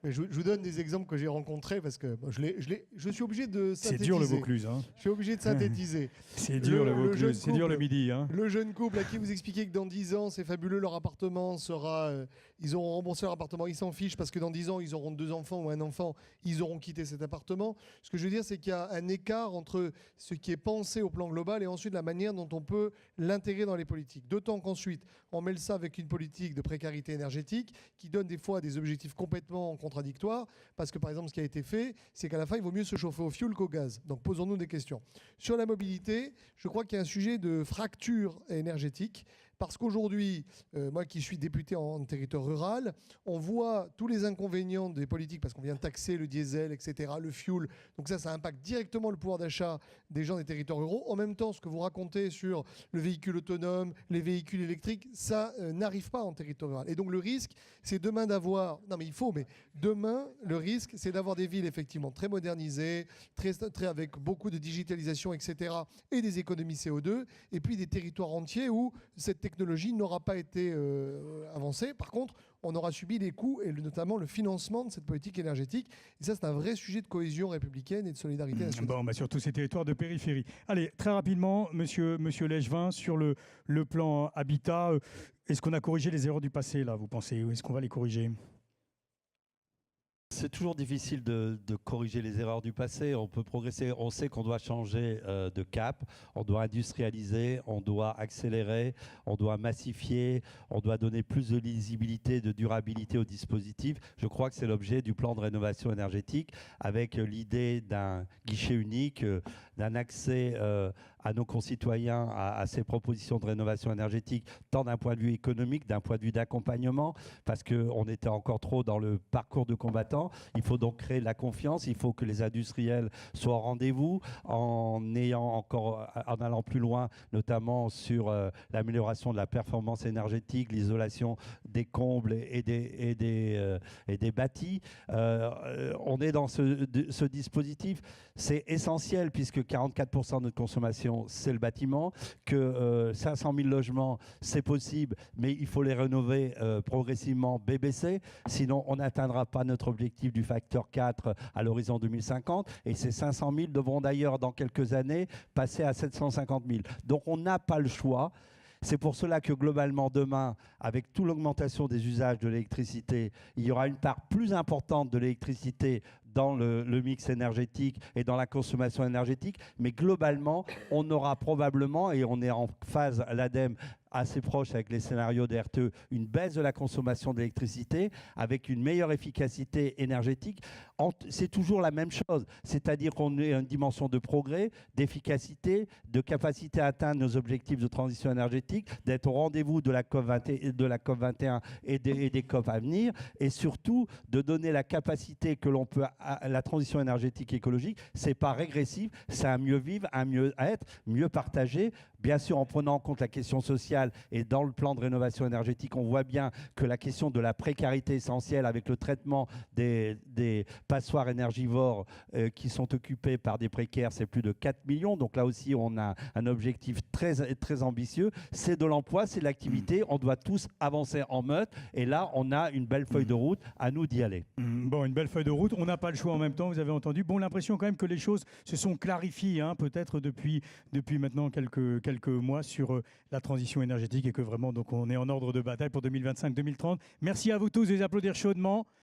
mais je vous donne des exemples que j'ai rencontrés parce que je suis obligé de synthétiser. C'est dur le Vaucluse. Hein. Je suis obligé de synthétiser. C'est dur le Vaucluse, c'est dur le midi. Hein. Le jeune couple à qui vous expliquez que dans 10 ans, c'est fabuleux, leur appartement sera... ils auront remboursé leur appartement, ils s'en fichent parce que dans 10 ans, ils auront 2 enfants ou un enfant, ils auront quitté cet appartement. Ce que je veux dire, c'est qu'il y a un écart entre ce qui est pensé au plan global et ensuite la manière dont on peut l'intégrer dans les politiques. D'autant qu'ensuite, on mêle ça avec une politique de précarité énergétique qui donne des fois des objectifs complètement contradictoires parce que, par exemple, ce qui a été fait, c'est qu'à la fin, il vaut mieux se chauffer au fioul qu'au gaz. Donc, posons-nous des questions. Sur la mobilité, je crois qu'il y a un sujet de fracture énergétique. Parce qu'aujourd'hui, moi qui suis député en territoire rural, on voit tous les inconvénients des politiques parce qu'on vient taxer le diesel, etc., le fioul. Donc ça impacte directement le pouvoir d'achat des gens des territoires ruraux. En même temps, ce que vous racontez sur le véhicule autonome, les véhicules électriques, ça n'arrive pas en territoire rural. Et donc le risque, c'est demain d'avoir... Non mais il faut, mais demain, le risque, c'est d'avoir des villes effectivement très modernisées, très avec beaucoup de digitalisation, etc., et des économies CO2, et puis des territoires entiers où cette technologie n'aura pas été avancée. Par contre, on aura subi les coûts et notamment le financement de cette politique énergétique. Et ça, c'est un vrai sujet de cohésion républicaine et de solidarité nationale. Bon, sur tous ces territoires de périphérie. Allez, très rapidement, monsieur Legevin, sur le plan habitat, est-ce qu'on a corrigé les erreurs du passé, là, vous pensez, ou est-ce qu'on va les corriger ? C'est toujours difficile de corriger les erreurs du passé. On peut progresser. On sait qu'on doit changer de cap. On doit industrialiser. On doit accélérer. On doit massifier. On doit donner plus de lisibilité, de durabilité au dispositif. Je crois que c'est l'objet du plan de rénovation énergétique, avec l'idée d'un guichet unique, d'un accès à nos concitoyens à ces propositions de rénovation énergétique, tant d'un point de vue économique, d'un point de vue d'accompagnement, parce qu'on était encore trop dans le parcours de combattant. Il faut donc créer de la confiance, il faut que les industriels soient au rendez-vous, en allant plus loin, notamment sur l'amélioration de la performance énergétique, l'isolation des combles et des bâtis. On est dans ce dispositif. C'est essentiel puisque 44% de notre consommation, c'est le bâtiment, que 500 000 logements, c'est possible, mais il faut les rénover progressivement BBC, sinon on n'atteindra pas notre objectif du facteur 4 à l'horizon 2050, et ces 500 000 devront d'ailleurs dans quelques années passer à 750 000. Donc on n'a pas le choix. C'est pour cela que globalement demain, avec toute l'augmentation des usages de l'électricité, il y aura une part plus importante de l'électricité dans le mix énergétique et dans la consommation énergétique, mais globalement, on aura probablement, et on est en phase à l'ADEME assez proche avec les scénarios de RTE, une baisse de la consommation d'électricité avec une meilleure efficacité énergétique. C'est toujours la même chose, c'est-à-dire qu'on a une dimension de progrès, d'efficacité, de capacité à atteindre nos objectifs de transition énergétique, d'être au rendez-vous de la COP21 et des COP à venir, et surtout de donner la capacité que l'on peut à la transition énergétique et écologique. C'est pas régressif, c'est un mieux vivre, un mieux être, mieux partager, bien sûr en prenant en compte la question sociale. Et dans le plan de rénovation énergétique, on voit bien que la question de la précarité essentielle avec le traitement des passoires énergivores qui sont occupées par des précaires, c'est plus de 4 millions. Donc là aussi, on a un objectif très, très ambitieux. C'est de l'emploi, c'est de l'activité. On doit tous avancer en meute. Et là, on a une belle feuille de route. À nous d'y aller. Bon, une belle feuille de route. On n'a pas le choix en même temps, vous avez entendu. Bon, l'impression quand même que les choses se sont clarifiées, peut-être depuis maintenant quelques mois sur la transition énergétique, et que vraiment, donc, on est en ordre de bataille pour 2025-2030. Merci à vous tous de les applaudir chaudement.